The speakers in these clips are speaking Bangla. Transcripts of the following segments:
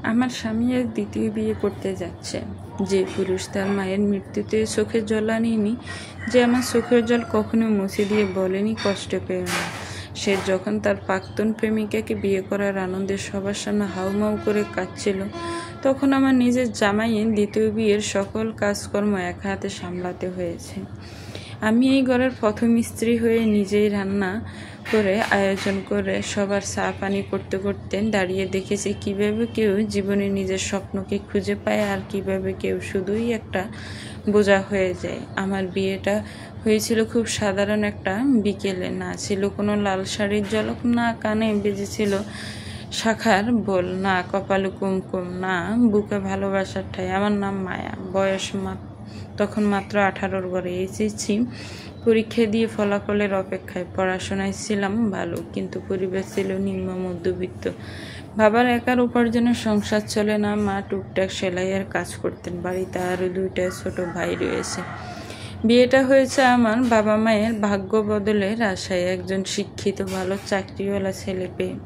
আমার স্বামী আজ দ্বিতীয় বিয়ে করতে যাচ্ছে। যে পুরুষ তার মায়ের মৃত্যুতে চোখের জল আনেনি, যে আমার চোখের জল কখনো মুছে দিয়ে বলেনি কষ্ট পেও না, সে যখন তার প্রাক্তন প্রেমিকাকে বিয়ে করার আনন্দে সবার সামনে হাউমাউ করে কাঁদছিল, তখন আমার নিজের জামাইয়ের দ্বিতীয় বিয়ের সকল কাজকর্ম এক হাতে সামলাতে হয়েছে। আমি এই ঘরের প্রথম স্ত্রী হয়ে নিজেই রান্না করে আয়োজন করে সবার চা পানি করতে করতে দাঁড়িয়ে দেখেছি কিভাবে কেউ জীবনে নিজের স্বপ্নকে খুঁজে পায় আর কিভাবে কেউ শুধুই একটা বোঝা হয়ে যায়। আমার বিয়েটা হয়েছিল খুব সাধারণ একটা বিকেলে। না ছিল কোনো লাল শাড়ির ঝলক, না কানে বেজেছিল শাখার বোল, না কপালে কুমকুম, না বুকে ভালোবাসার ঠাই। আমার নাম মায়া, বয়স তখন মাত্র 18-র ঘরে। এসেছি পরীক্ষা দিয়ে ফলাফলের অপেক্ষায়। পড়াশোনায় ছিলাম ভালো, কিন্তু পরিবার ছিল নিম্ন মধ্যবিত্ত। বাবার একার উপার্জনের সংসার চলে না। মা টুকটাক সেলাইয়ের কাজ করতেন। বাড়িতে আরও 2টা ছোট ভাই রয়েছে। বিয়েটা হয়েছে আমার বাবা মায়ের ভাগ্য বদলের আশায়, একজন শিক্ষিত ভালো চাকরিওয়ালা ছেলে পেয়ে।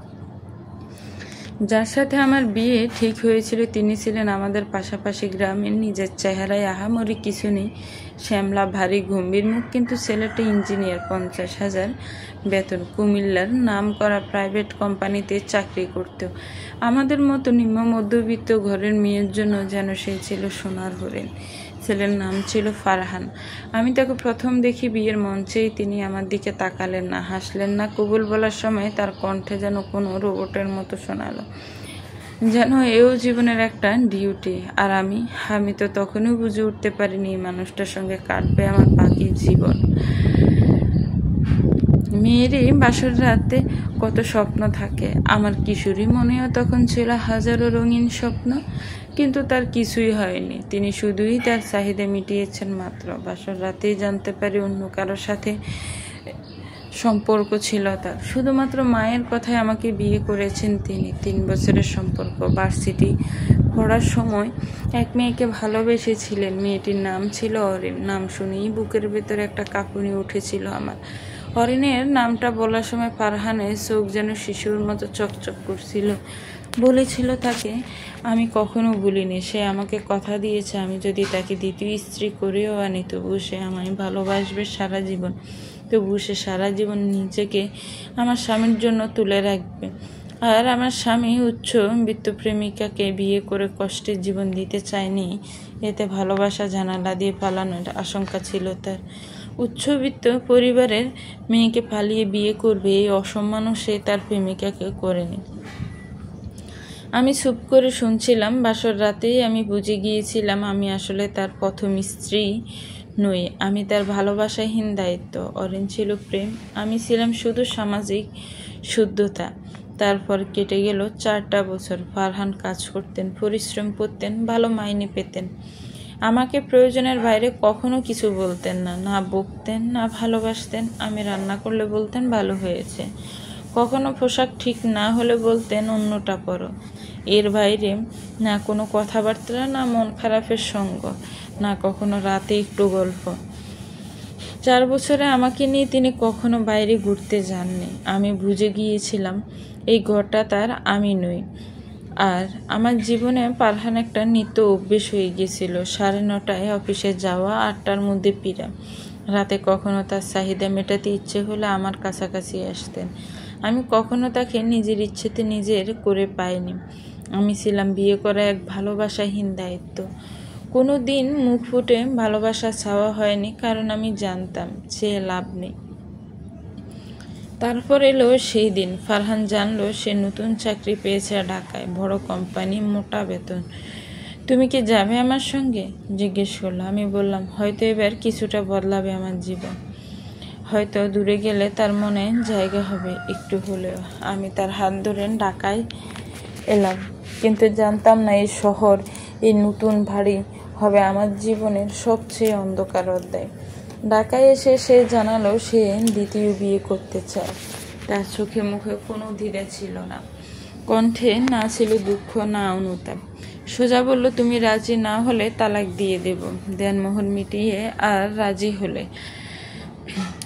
যার সাথে আমার বিয়ে ঠিক হয়েছিল তিনি ছিলেন আমাদের পাশাপাশি গ্রামের। নিজের চেহারায় আহামরি কিছু নেই, শ্যামলা ভারী গম্ভীর মুখ, কিন্তু ছেলেটা ইঞ্জিনিয়ার, 50,000 বেতন, কুমিল্লার নাম করা প্রাইভেট কোম্পানিতে চাকরি করত। আমাদের মতো নিম্ন মধ্যবিত্ত ঘরের মেয়ের জন্য যেন সে ছিল সোনার হরিণ। ছেলের নাম ছিল ফারহান। আমি তাকে প্রথম দেখি বিয়ের মঞ্চেই। তিনি আমার দিকে তাকালেন না, হাসলেন না। কবুল বলার সময় তার কণ্ঠে যেন কোনো রোবটের মতো শোনালো, যেন এও জীবনের একটা ডিউটি। আর আমি তো তখনও বুঝে উঠতে পারিনি এই মানুষটার সঙ্গে কাটবে আমার বাকি জীবন। মেয়েরই বাসর রাতে কত স্বপ্ন থাকে। আমার কিশোরী মনেও তখন ছিল হাজারো রঙিন স্বপ্ন, কিন্তু তার কিছুই হয়নি। তিনি শুধুই তার চাহিদা মিটিয়েছেন মাত্র। বাসর রাতেই জানতে পারি অন্য কারোর সাথে সম্পর্ক ছিল তার। শুধুমাত্র মায়ের কথায় আমাকে বিয়ে করেছেন তিনি। 3 বছরের সম্পর্ক। ভার্সিটি পড়ার সময় এক মেয়েকে ভালোবেসেছিলেন। মেয়েটির নাম ছিল অরিন। নাম শুনেই বুকের ভেতরে একটা কাঁপুনি উঠেছিল আমার। অরিনের নামটা বলার সময় ফারহানের চোখ যেন শিশুর মতো চকচক করছিল। বলেছিল তাকে আমি কখনো ভুলিনি। সে আমাকে কথা দিয়েছে আমি যদি তাকে দ্বিতীয় স্ত্রী করেও আনি তবুও সে আমায় ভালোবাসবে সারা জীবন। তবুও সে সারা জীবন নিজেকে আমার স্বামীর জন্য তুলে রাখবে। আর আমার স্বামী উচ্চবিত্ত প্রেমিকাকে বিয়ে করে কষ্টের জীবন দিতে চায়নি। এতে ভালোবাসা জানালা দিয়ে পালানোর আশঙ্কা ছিল তার। উচ্চবিত্ত পরিবারের মেয়েকে পালিয়ে বিয়ে করবে এই অসম্মানও সে তার প্রেমিকাকে করেনি। আমি চুপ করে শুনছিলাম। বাসর রাতেই আমি বুঝে গিয়েছিলাম আমি আসলে তার প্রথম স্ত্রী নই। আমি তার ভালোবাসাহীন দায়িত্ব। অরিন ছিল প্রেম, আমি ছিলাম শুধু সামাজিক শুদ্ধতা। তারপর কেটে গেল 4টা বছর। ফারহান কাজ করতেন, পরিশ্রম করতেন, ভালো মাইনে পেতেন। আমাকে প্রয়োজনের বাইরে কখনো কিছু বলতেন না, না বকতেন না ভালোবাসতেন। আমি রান্না করলে বলতেন ভালো হয়েছে। কখনো পোশাক ঠিক না হলে বলতেন অন্যটা পরো। এর বাইরে না কোনো কথাবার্তা, না মন খারাপের সঙ্গ, না কখনো রাতে একটু গল্প। 4 বছরে আমাকে নিয়ে তিনি কখনো বাইরে ঘুরতে যাননি। আমি বুঝে গিয়েছিলাম এই ঘরটা তার, আমি নই। আর আমার জীবনে ফারহান একটা নিত্য অভ্যেস হয়ে গিয়েছিল। 9:30টায় অফিসে যাওয়া, 8টার মধ্যে ফিরা। রাতে কখনো তার চাহিদা মেটাতে ইচ্ছে হলে আমার কাছাকাছি আসতেন। আমি কখনো তাকে নিজের ইচ্ছেতে নিজের করে পাইনি। আমি ছিলাম বিয়ে করা এক ভালোবাসাহীন দায়িত্ব। কোনো দিন মুখ ফুটে ভালোবাসা চাওয়া হয়নি, কারণ আমি জানতাম চেয়ে লাভ নেই। তারপর এলো সেই দিন। ফারহান জানলো সে নতুন চাকরি পেয়েছে ঢাকায়, বড় কোম্পানি, মোটা বেতন। তুমি কি যাবে আমার সঙ্গে? জিজ্ঞেস করলো। আমি বললাম হয়তো এবার কিছুটা বদলাবে আমার জীবন। হয়তো দূরে গেলে তার মনে জায়গা হবে একটু হলেও। আমি তার হাত ধরে ঢাকায় এলাম, কিন্তু জানতাম না এই শহর, এই নতুন বাড়ি হবে আমার জীবনের সবচেয়ে অন্ধকার অধ্যায়। ঢাকায় এসে সে জানালো সে দ্বিতীয় বিয়ে করতে চায়। তার চোখে মুখে কোনো দ্বিধা ছিল না, কণ্ঠে না ছিল দুঃখ না অনুতাপ। সোজা বলল তুমি রাজি না হলে তালাক দিয়ে দেব। দেনমোহর মিটিয়ে আর রাজি হলে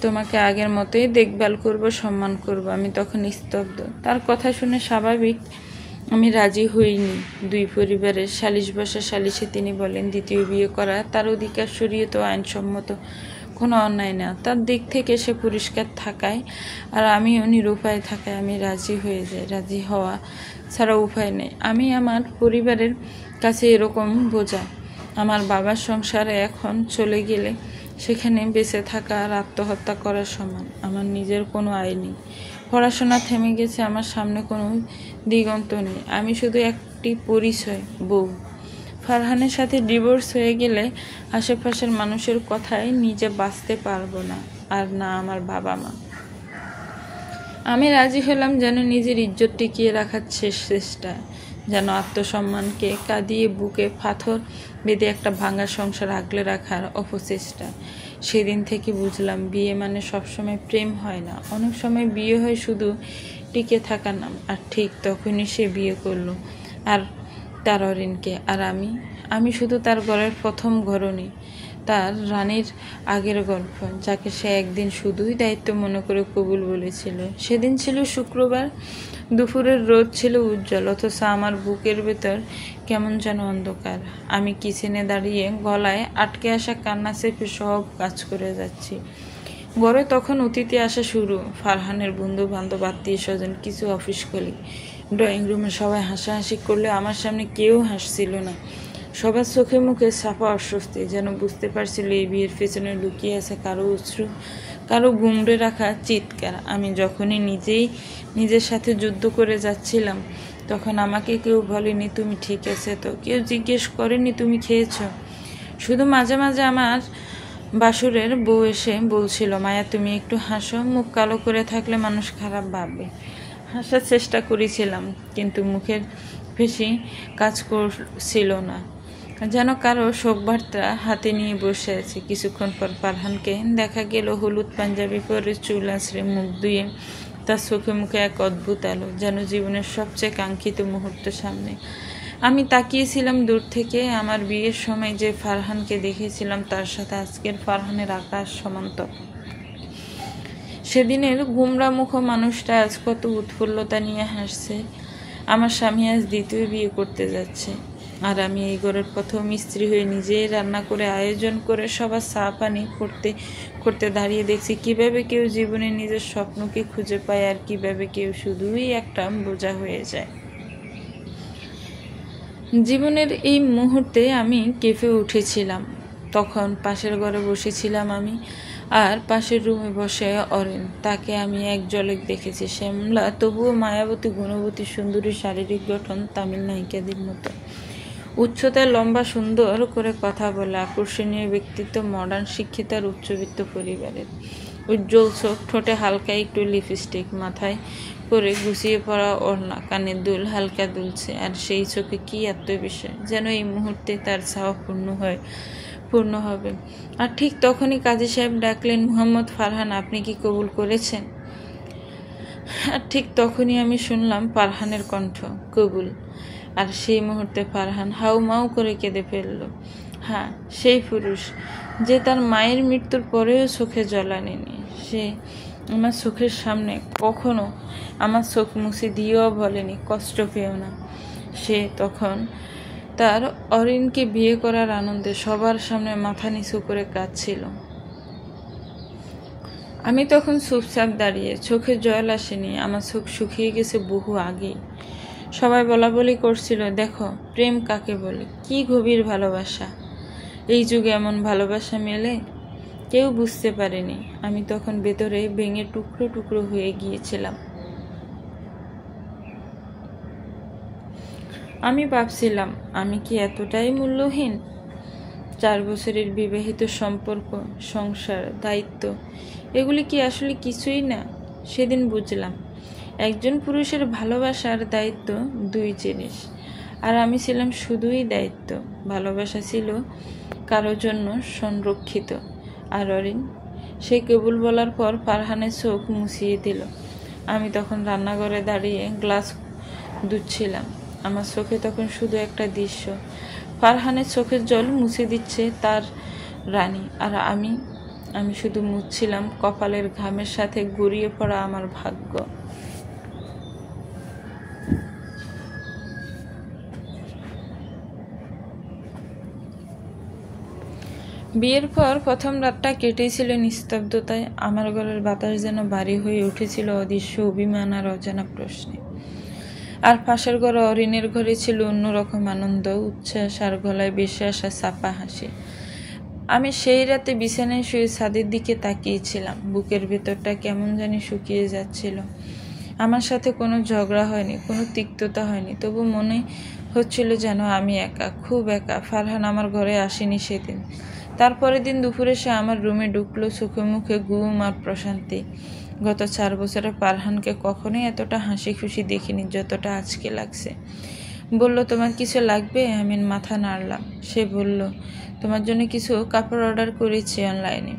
তোমাকে আগের মতোই দেখভাল করব, সম্মান করব। আমি তখন স্তব্ধ। তার কথা শুনে স্বাভাবিক আমি রাজি হইনি। দুই পরিবারের সালিশ বসা সালিশে তিনি বলেন দ্বিতীয় বিয়ে করা তার অধিকার, শরীয়ত ও আইনসম্মত কোনো অন্যায় না। তার দিক থেকে সে পরিষ্কার থাকায় আর আমিও নিরুপায় থাকায় আমি রাজি হয়ে যাই। রাজি হওয়া ছাড়া উপায় নেই। আমি আমার পরিবারের কাছে এরকম বোঝা। আমার বাবার সংসারে এখন চলে গেলে সেখানে বেঁচে থাকা আর আত্মহত্যা করার সমান। আমার নিজের কোনো আয় নেই, পড়াশোনা থেমে গেছে, আমার সামনে কোনো দিগন্ত নেই। আমি শুধু একটি পরিচয়, বউ। ফারহানের সাথে ডিভোর্স হয়ে গেলে আশেপাশের মানুষের কথায় নিজে বাঁচতে পারবো না, আর না আমার বাবা মা। আমি রাজি হলাম যেন নিজের ইজ্জত টিকিয়ে রাখার শেষ চেষ্টা, যেন আত্মসম্মানকে কাঁদিয়ে বুকে পাথর বেঁধে একটা ভাঙা সংসার আগলে রাখার অপচেষ্টা। সেদিন থেকে বুঝলাম বিয়ে মানে সবসময় প্রেম হয় না, অনেক সময় বিয়ে হয় শুধু টিকে থাকার নাম। আর ঠিক তখনই সে বিয়ে করলো, আর তার অরিনকে। আর আমি শুধু তার ঘরের প্রথম ঘরণী, তার রানীর আগের গল্প, যাকে সে একদিন শুধুই দায়িত্ব মনে করে কবুল বলেছিল। সেদিন ছিল শুক্রবার, দুপুরের রোদ ছিল উজ্জ্বল, অথচ আমার বুকের ভেতর কেমন যেন অন্ধকার। আমি কিচেনে দাঁড়িয়ে গলায় আটকে আসা কান্না চেপে সব কাজ করে যাচ্ছি। ঘরে তখন অতিথি আসা শুরু, ফারহানের বন্ধু বান্ধব, আত্মীয় স্বজন, কিছু অফিস কলিগ। ড্রয়িং রুমে সবাই হাসাহাসি করলে আমার সামনে কেউ হাসছিল না। সবার চোখে মুখে ছাপা অস্বস্তি, যেন বুঝতে পারছিল এই বিয়ের পেছনে লুকিয়ে আছে কারো অশ্রু, কারো গুমড়ে রাখা চিৎকার। আমি যখনই নিজের সাথে যুদ্ধ করে যাচ্ছিলাম, তখন আমাকে কেউ বলেনি তুমি ঠিক আছে তো, কেউ জিজ্ঞেস করেনি তুমি খেয়েছ। শুধু মাঝে মাঝে আমার বাসুরের বউ এসে বলছিল, মায়া তুমি একটু হাসো, মুখ কালো করে থাকলে মানুষ খারাপ ভাববে। হাসার চেষ্টা করেছিলাম, কিন্তু মুখের পেশি কাজ করছিল না, যেন কারো শোকবার্তা হাতে নিয়ে বসে আছে। কিছুক্ষণ পর ফারহানকে দেখা গেল হলুদ পাঞ্জাবি পরে, চুল আঁচড়ে, মুখ ধুয়ে। তার চোখে মুখে এক অদ্ভুত আলো, যেন জীবনের সবচেয়ে কাঙ্ক্ষিত মুহূর্ত সামনে। আমি তাকিয়েছিলাম দূর থেকে। আমার বিয়ের সময় যে ফারহানকে দেখেছিলাম তার সাথে আজকের ফারহানের আকাশ সমান তফাৎ। সেদিনের গুমরা মুখ মানুষটা আজ কত উৎফুল্লতা নিয়ে হাসছে। আমার স্বামী আজ দ্বিতীয় বিয়ে করতে যাচ্ছে, আর আমি এই ঘরের প্রথম স্ত্রী হয়ে নিজেই রান্না করে আয়োজন করে সবার চা পানি করতে করতে দাঁড়িয়ে দেখছি কিভাবে কেউ জীবনে নিজের স্বপ্নকে খুঁজে পায়, আর কিভাবে কেউ শুধুই একটা বোঝা হয়ে যায়। জীবনের এই মুহূর্তে আমি কেঁপে উঠেছিলাম। তখন পাশের ঘরে বসেছিলাম আমি, আর পাশের রুমে বসে অরেন। তাকে আমি এক ঝলক দেখেছি, শ্যামলা তবুও মায়াবতী, গুণবতী, সুন্দরী, শারীরিক গঠন তামিল নায়িকাদের মতো। উচ্চতায় লম্বা, সুন্দর করে কথা বলে, আকর্ষণীয় ব্যক্তিত্ব, মডার্ন, শিক্ষিত আর উচ্চবিত্ত পরিবারের। উজ্জ্বল চোখ, ঠোঁটে হালকা একটু লিপস্টিক, মাথায় করে গুছিয়ে পড়া ওড়না, কানের দুল হালকা দুলছে, আর সেই চোখে কি আত্মবিশ্বাস, যেন এই মুহূর্তে তার চাওয়া পূর্ণ হবে। আর ঠিক তখনই কাজী সাহেব ডাকলেন, মুহাম্মদ ফারহান, আপনি কি কবুল করেছেন? আর ঠিক তখনই আমি শুনলাম ফারহানের কণ্ঠ, কবুল। আর সেই মুহূর্তে ফারহান হাউমাউ করে কেঁদে ফেলল। হ্যাঁ, সেই পুরুষ যে তার মায়ের মৃত্যুর পরেও চোখে জল আনেনি, সে আমার চোখের সামনে কখনো আমার চোখ মুছে দিয়েও বলেনি কষ্ট পেও না। সে তখন তার অরিনকে বিয়ে করার আনন্দে সবার সামনে মাথা নিচু করে কাঁদছিল। আমি তখন চুপচাপ দাঁড়িয়ে, চোখে জল আসেনি, আমার চোখ শুকিয়ে গেছে বহু আগেই। সবাই বলা বলি করছিল, দেখো প্রেম কাকে বলে, কি গভীর ভালোবাসা, এই যুগে এমন ভালোবাসা মেলে। কেউ বুঝতে পারেনি আমি তখন ভেতরে ভেঙে টুকরো টুকরো হয়ে গিয়েছিলাম। আমি ভাবছিলাম, আমি কি এতটাই মূল্যহীন? 4 বছরের বিবাহিত সম্পর্ক, সংসার, দায়িত্ব, এগুলি কি আসলে কিছুই না? সেদিন বুঝলাম, একজন পুরুষের ভালোবাসার দায়িত্ব 2 জিনিস, আর আমি ছিলাম শুধুই দায়িত্ব। ভালোবাসা ছিল কারোর জন্য সংরক্ষিত। আর অরিন, সে কেবল বলার পর ফারহানের চোখ মুছিয়ে দিল। আমি তখন রান্নাঘরে দাঁড়িয়ে গ্লাস ধুচ্ছিলাম। আমার চোখে তখন শুধু একটা দৃশ্য, ফারহানের চোখের জল মুছে দিচ্ছে তার রানী, আর আমি শুধু মুছছিলাম কপালের ঘামের সাথে গড়িয়ে পড়া আমার ভাগ্য। বিয়ের পর প্রথম রাতটা কেটেছিল নিস্তব্ধতায়। আমার ঘরের বাতাস যেন ভারী হয়ে উঠেছিল অদৃশ্য অভিমান আর অজানা প্রশ্নে। আর পাশের ঘরে অরিনের ঘরে ছিল অন্যরকম আনন্দ, উচ্ছ্বাস আর গলায় ভেসে আসা চাপা হাসি। আমি সেই রাতে বিছানায় শুয়ে ছাদের দিকে তাকিয়েছিলাম। বুকের ভেতরটা কেমন জানি শুকিয়ে যাচ্ছিল। আমার সাথে কোনো ঝগড়া হয়নি, কোনো তিক্ততা হয়নি, তবু মনে হচ্ছিল যেন আমি একা, খুব একা। ফারহান আমার ঘরে আসেনি সেদিন। তারপরের দিন দুপুরে সে আমার রুমে ঢুকলো, চোখে মুখে ঘুম আর প্রশান্তি। গত 4 বছরে ফারহানকে কখনোই এতটা হাসি খুশি দেখিনি যতটা আজকে লাগছে। বলল, তোমার কিছু লাগবে? আমি মাথা নাড়লাম। সে বলল, তোমার জন্য কিছু কাপড় অর্ডার করেছি অনলাইনে।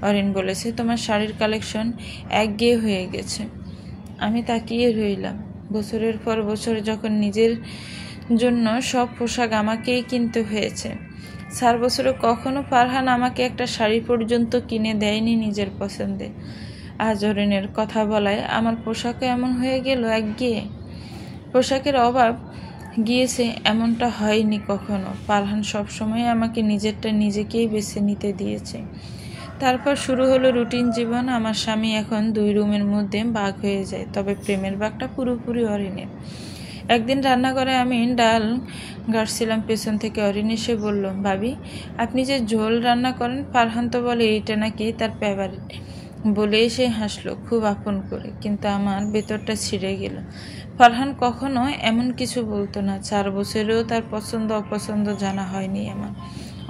অরিন বলেছে তোমার শাড়ির কালেকশন একঘেয়ে হয়ে গেছে। আমি তাকিয়ে রইলাম। বছরের পর বছর যখন নিজের জন্য সব পোশাক আমাকেই কিনতে হয়েছে। 4 বছরে কখনো ফারহান আমাকে একটা শাড়ি পর্যন্ত কিনে দেয়নি নিজের পছন্দে। আজ অরিনের কথা বলায় আমার পোশাকও এমন হয়ে গেল একঘেয়ে। পোশাকের অভাব গিয়েছে এমনটা হয়নি কখনো। ফারহান সবসময় আমাকে নিজেরটা নিজেকেই বেছে নিতে দিয়েছে। তারপর শুরু হলো রুটিন জীবন। আমার স্বামী এখন 2 রুমের মধ্যে ভাগ হয়ে যায়, তবে প্রেমের ভাগটা পুরোপুরি অরিনের। একদিন রান্নাঘরে আমি ডাল গাড়ছিলাম, পেছন থেকে অরিন এসে বলল, ভাবি আপনি যে ঝোল রান্না করেন, ফারহান তো বলে এইটা নাকি তার ফেভারিট। বলে এসে হাসলো খুব আপন করে, কিন্তু আমার ভেতরটা ছিঁড়ে গেল। ফারহান কখনো এমন কিছু বলতো না। 4 বছরেও তার পছন্দ অপছন্দ জানা হয়নি আমার।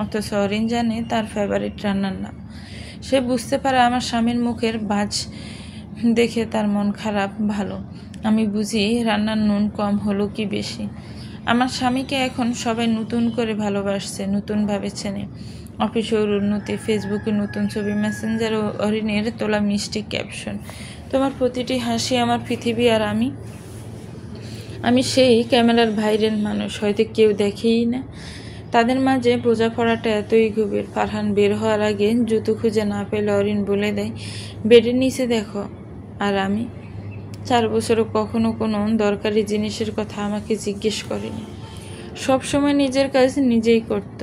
অথচ অরিন জানে তার ফেভারিট রান্নার নাম। সে বুঝতে পারে আমার স্বামীর মুখের ভাঁজ দেখে তার মন খারাপ ভালো। আমি বুঝি রান্নার নুন কম হলো কি বেশি। আমার স্বামীকে এখন সবাই নতুন করে ভালোবাসছে, নতুনভাবে চেনে। অফিসে ওর উন্নতি, ফেসবুকে নতুন ছবি, মেসেঞ্জার ও অরিনের তোলা মিষ্টি ক্যাপশন। তোমার প্রতিটি হাসি আমার পৃথিবী, আর আমি সেই ক্যামেরার ভাইরাল মানুষ, হয়তো কেউ দেখেই না। তাদের মাঝে বোঝাপড়াটা এতই গভীর। ফারহান বের হওয়ার আগে জুতো খুঁজে না পেলে অরিন বলে দেয়, বেডের নিচে দেখো। আর আমি 4 বছরও কখনো কোনো দরকারি জিনিসের কথা আমাকে জিজ্ঞেস করেনি। সবসময় নিজের কাজ নিজেই করত।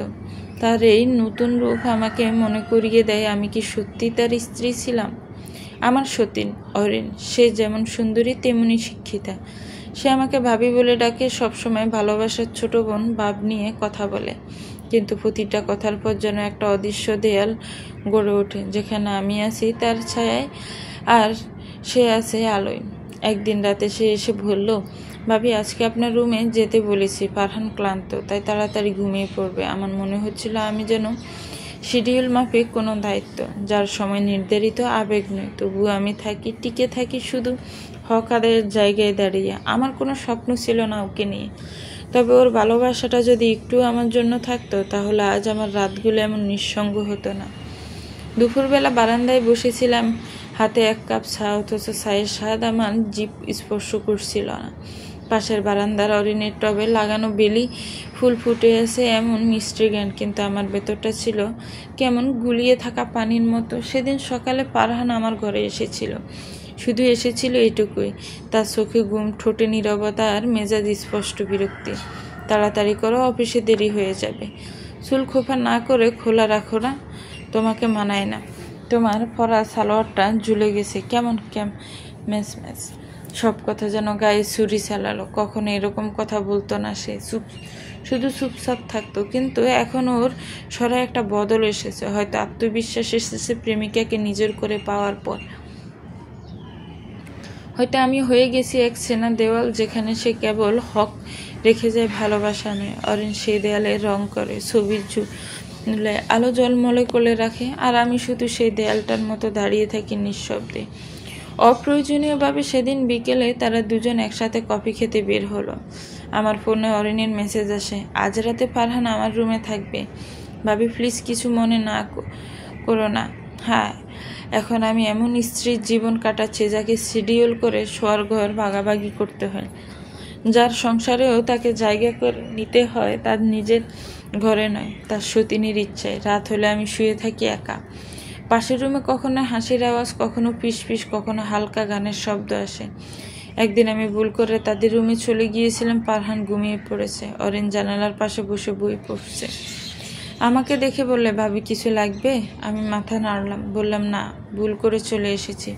তার এই নতুন রূপ আমাকে মনে করিয়ে দেয় আমি কি সত্যি তার স্ত্রী ছিলাম। আমার সতীন অরিন, সে যেমন সুন্দরী তেমনি শিক্ষিতা। সে আমাকে ভাবি বলে ডাকে, সবসময় ভালোবাসার ছোট বোন ভাব নিয়ে কথা বলে। কিন্তু প্রতিটা কথার পর যেন একটা অদৃশ্য দেয়াল গড়ে ওঠে, যেখানে আমি আছি তার ছায়ায় আর সে আছে আলোয়। একদিন রাতে সে এসে বলল, ভাবি আজকে আপনার রুমে যেতে বলেছি, ফারহান ক্লান্ত, তাই তাড়াতাড়ি ঘুমিয়ে পড়বে। আমার মনে হচ্ছিল আমি যেন শিডিউল মাফিক কোনো দায়িত্ব, যার সময় নির্ধারিত, আবেগ নয়। তবুও আমি টিকে থাকি শুধু হক আদায়ের জায়গায় দাঁড়িয়ে। আমার কোনো স্বপ্ন ছিল না ওকে নিয়ে, তবে ওর ভালোবাসাটা যদি একটু আমার জন্য থাকতো, তাহলে আজ আমার রাতগুলো এমন নিঃসঙ্গ হতো না। দুপুরবেলা বারান্দায় বসেছিলাম, হাতে 1 কাপ চা, অথচ চায়ের স্বাদ আমার জিভ স্পর্শ করছিল না। পাশের বারান্দার অরিনের টবে লাগানো বেলি ফুল ফুটে আছে এমন মিষ্টি গান, কিন্তু আমার ভেতরটা ছিল কেমন গুলিয়ে থাকা পানির মতো। সেদিন সকালে ফারহান আমার ঘরে এসেছিল, শুধু এসেছিল এটুকুই। তার চোখে ঘুম, ঠোঁটে নীরবতা আর মেজাজ স্পষ্ট বিরক্তি। তাড়াতাড়ি করো, অফিসে দেরি হয়ে যাবে। চুল খোপা না করে খোলা রাখো না, তোমাকে মানায় না। তোমার পরা সালোয়ারটা ঝুলে গেছে কেমন ম্যাচ ম্যাচ। সব কথা যেন গায়ে ছুরি চালালো। কখনো এরকম কথা বলতো না সে, শুধু চুপচাপ থাকতো। কিন্তু এখন ওর স্বরে একটা বদল এসেছে, হয়তো আত্মবিশ্বাস এসেছে প্রেমিকাকে নিজের করে পাওয়ার পর। হয়তো আমি হয়ে গেছি এক চেনা দেওয়াল, যেখানে সে কেবল হক রেখে যায়, ভালোবাসা নয়। অরিন সেই দেয়ালে রং করে, ছবির ঝুলে আলো জলমলে করে রাখে, আর আমি শুধু সেই দেয়ালটার মতো দাঁড়িয়ে থাকি নিঃশব্দে। অপ্রয়োজনীয়ভাবে সেদিন বিকেলে তারা দুজন একসাথে কফি খেতে বের হলো। আমার ফোনে অরিনের মেসেজ আসে, আজ রাতে ফারহান আমার রুমে থাকবে। ভাবি প্লিজ কিছু মনে না করো না। হ্যাঁ, এখন আমি এমন স্ত্রীর জীবন কাটাচ্ছি যাকে শিডিউল করে শোয়ার ঘর ভাগাভাগি করতে হয়, যার সংসারেও তাকে জায়গা করে নিতে হয় তার নিজের ঘরে নয়, তার সতীনের ইচ্ছায়। রাত হলে আমি শুয়ে থাকি একা। পাশের রুমে কখনো হাসির আওয়াজ, কখনো পিস পিস, কখনো হালকা গানের শব্দ আসে। একদিন আমি ভুল করে তাদের রুমে চলে গিয়েছিলাম। ফারহান ঘুমিয়ে পড়েছে, অরিন জানালার পাশে বসে বই পড়ছে। আমাকে দেখে বললে, ভাবি কিছু লাগবে? আমি মাথা নাড়লাম, বললাম না, ভুল করে চলে এসেছি।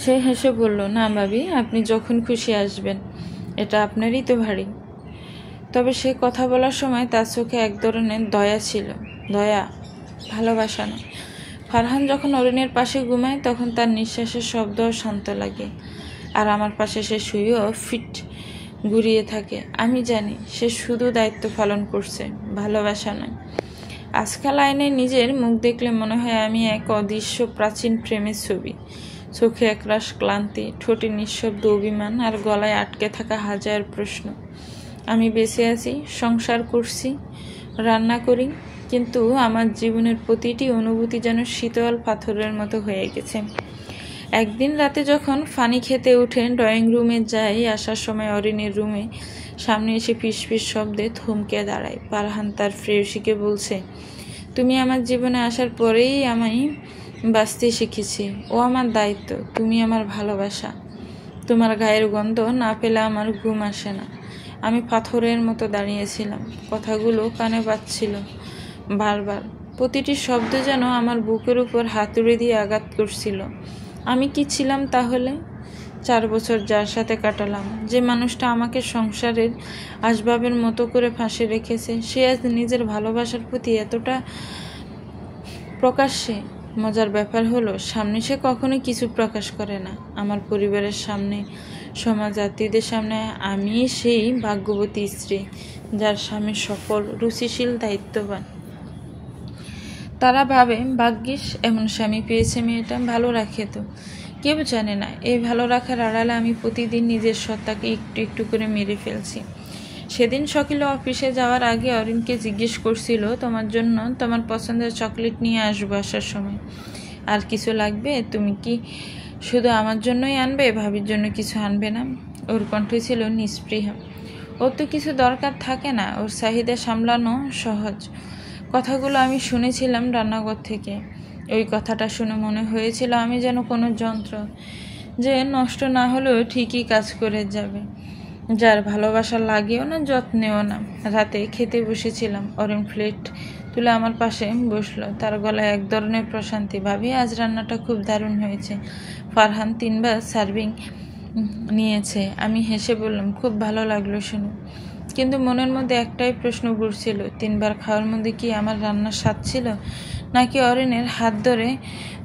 সে হেসে বলল, না ভাবি, আপনি যখন খুশি আসবেন, এটা আপনারই তো ভারী। তবে সে কথা বলার সময় তার চোখে এক ধরনের দয়া ছিল। দয়া, ভালোবাসা না। ফারহান যখন অরিনের পাশে ঘুমায় তখন তার নিঃশ্বাসের শব্দও শান্ত লাগে, আর আমার পাশে সে শুয়েও ফিট ঘুরিয়ে থাকে। আমি জানি সে শুধু দায়িত্ব পালন করছে, ভালোবাসা নয়। আজকাল আয়নায় নিজের মুখ দেখলে মনে হয় আমি এক অদৃশ্য প্রাচীন প্রেমের ছবি। চোখে একরাশ ক্লান্তি, ঠোঁটে নিঃশব্দ অভিমান, আর গলায় আটকে থাকা হাজার প্রশ্ন। আমি বেঁচে আছি, সংসার করছি, রান্না করি, কিন্তু আমার জীবনের প্রতিটি অনুভূতি যেন শীতল পাথরের মতো হয়ে গেছে। একদিন রাতে যখন ফানি খেতে উঠেন ড্রয়িং রুমে যাই, আসার সময় অরিনের রুমে সামনে এসে ফিস ফিস শব্দে থমকে দাঁড়ায়। ফারহান তার প্রেয়সীকে বলছে, তুমি আমার জীবনে আসার পরেই আমি বাঁচতে শিখেছি। ও আমার দায়িত্ব, তুমি আমার ভালোবাসা। তোমার গায়ের গন্ধ না পেলে আমার ঘুম আসে না। আমি পাথরের মতো দাঁড়িয়েছিলাম, কথাগুলো কানে বাজছিল বারবার। প্রতিটি শব্দ যেন আমার বুকের উপর হাতুড়ি দিয়ে আঘাত করছিল। আমি কি ছিলাম তাহলে? 4 বছর যার সাথে কাটালাম, যে মানুষটা আমাকে সংসারের আসবাবের মতো করে ফাঁসে রেখেছে, সে আজ নিজের ভালোবাসার প্রতি এতটা প্রকাশ্যে। মজার ব্যাপার হলো, সামনে সে কখনোই কিছু প্রকাশ করে না। আমার পরিবারের সামনে, সমাজ আত্মীয়দের সামনে আমি সেই ভাগ্যবতী স্ত্রী যার স্বামী সফল, রুচিশীল, দায়িত্ববান। তারা ভাবে ভাগ্যিস এমন স্বামী পেয়েছে মেয়েটা, ভালো রাখে তো। কেউ জানে না এই ভালো রাখার আড়ালে আমি প্রতিদিন নিজের সত্তাকে একটু একটু করে মেরে ফেলছি। সেদিন সকালে অফিসে যাওয়ার আগে অরিনকে জিজ্ঞেস করছিল, তোমার জন্য তোমার পছন্দের চকলেট নিয়ে আসবো আসার সময়, আর কিছু লাগবে? তুমি কি শুধু আমার জন্যই আনবে, ভাবির জন্য কিছু আনবে না? ওর কণ্ঠ ছিল নিস্পৃহ। ওর তো কিছু দরকার থাকে না, ওর চাহিদা সামলানো সহজ। কথাগুলো আমি শুনেছিলাম রান্নাঘর থেকে। ওই কথাটা শুনে মনে হয়েছিল আমি যেন কোনো যন্ত্র, যে নষ্ট না হলেও ঠিকই কাজ করে যাবে, যার ভালোবাসা লাগেও না, যত্নেও না। রাতে খেতে বসেছিলাম, অরিন প্লেট তুলে আমার পাশে বসলো, তার গলায় এক ধরনের প্রশান্তি। ভাবি, আজ রান্নাটা খুব দারুণ হয়েছে। ফারহান 3 বার সার্ভিং নিয়েছে। আমি হেসে বললাম, খুব ভালো লাগলো শুনে। কিন্তু মনের মধ্যে একটাই প্রশ্ন ঘুরছিল, 3 বার খাওয়ার মধ্যে কি আমার রান্নার স্বাদ ছিল, নাকি অরিনের হাত ধরে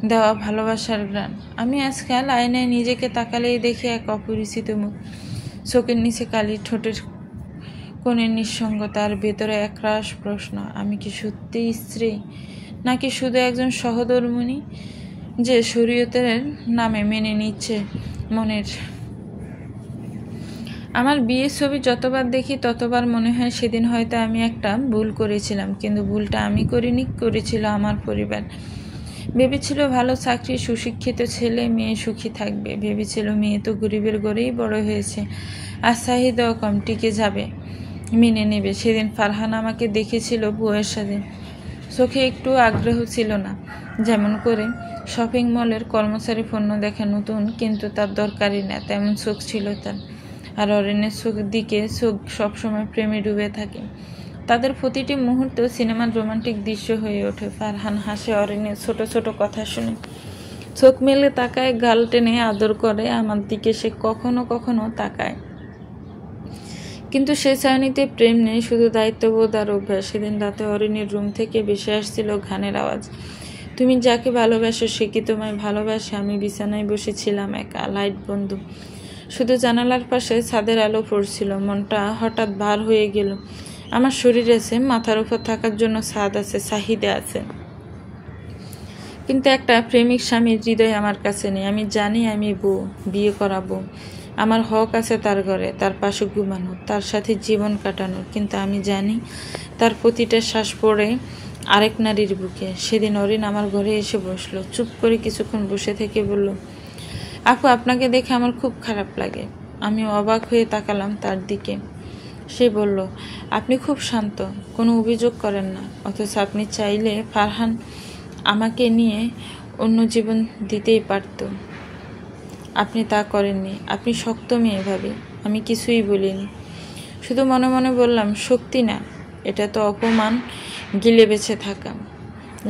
দেওয়া ভালোবাসার গ্রান? আমি আজকাল আয়নায় নিজেকে তাকালেই দেখি এক অপরিচিত মুখ। চোখের নিচে কালি, ঠোঁটের কোণের নিঃসঙ্গতা, আর ভেতরে একরাশ প্রশ্ন। আমি কি সত্যিই স্ত্রী, নাকি শুধু একজন সহধর্মিণী যে শরীয়তের নামে মেনে নিচ্ছে মনের? আমার বিয়ের ছবি যতবার দেখি ততবার মনে হয় সেদিন হয়তো আমি একটা ভুল করেছিলাম, কিন্তু ভুলটা আমি করিনি, করেছিল আমার পরিবার। ভেবেছিল ভালো চাকরি, সুশিক্ষিত ছেলে মেয়ে সুখী থাকবে। ভেবেছিল মেয়ে তো গরিবের ঘরেই বড় হয়েছে, আর চাহিদাও কম, টিকে যাবে, মেনে নেবে। সেদিন ফারহান আমাকে দেখেছিল বউয়ের সাথে, চোখে একটু আগ্রহ ছিল না। যেমন করে শপিং মলের কর্মচারী পণ্য দেখে নতুন, কিন্তু তার দরকারই না, তেমন চোখ ছিল তার। আর অরিনের চোখ দিকে চোখ সবসময় প্রেমে ডুবে থাকে। তাদের প্রতিটি মুহূর্ত সিনেমার রোমান্টিক দৃশ্য হয়ে ওঠে। ফারহান হাসে অরিনের ছোট ছোট কথা শুনে, চোখ মেলে তাকায়, গাল টেনে আদর করে আমার দিকে। সে কখনো কখনো তাকায়, কিন্তু সে চাউনিতে প্রেম নেই, শুধু দায়িত্ববোধ আর অভ্যাস। সেদিন রাতে অরিনের রুম থেকে ভেসে আসছিল গানের আওয়াজ। তুমি যাকে ভালোবাসো সে কি তোমায় ভালোবাসে? আমি বিছানায় বসেছিলাম একা, লাইট বন্ধ, শুধু জানালার পাশে ছাদের আলো পড়ছিল। মনটা হঠাৎ ভার হয়ে গেল। আমার শরীর আছে, মাথার উপর থাকার জন্য ছাদ আছে, চাহিদা আছে, কিন্তু একটা প্রেমিক স্বামীর হৃদয় আমার কাছে নেই। আমি জানি আমি বউ, বিয়ে করাবো, আমার হক আছে তার ঘরে, তার পাশে ঘুমানো, তার সাথে জীবন কাটানোর, কিন্তু আমি জানি তার প্রতিটা শ্বাস পড়ে আরেক নারীর বুকে। সেদিন অরিন আমার ঘরে এসে বসলো, চুপ করে কিছুক্ষণ বসে থেকে বলল, আপু, আপনাকে দেখে আমার খুব খারাপ লাগে। আমি অবাক হয়ে তাকালাম তার দিকে। সে বলল, আপনি খুব শান্ত, কোনো অভিযোগ করেন না, অথচ আপনি চাইলে ফারহান আমাকে নিয়ে অন্য জীবন দিতেই পারত। আপনি তা করেননি। আপনি শক্ত মেয়ে ভাবি। আমি কিছুই বলিনি, শুধু মনে মনে বললাম, শক্তি না, এটা তো অপমান, গিলে বেঁচে থাকা।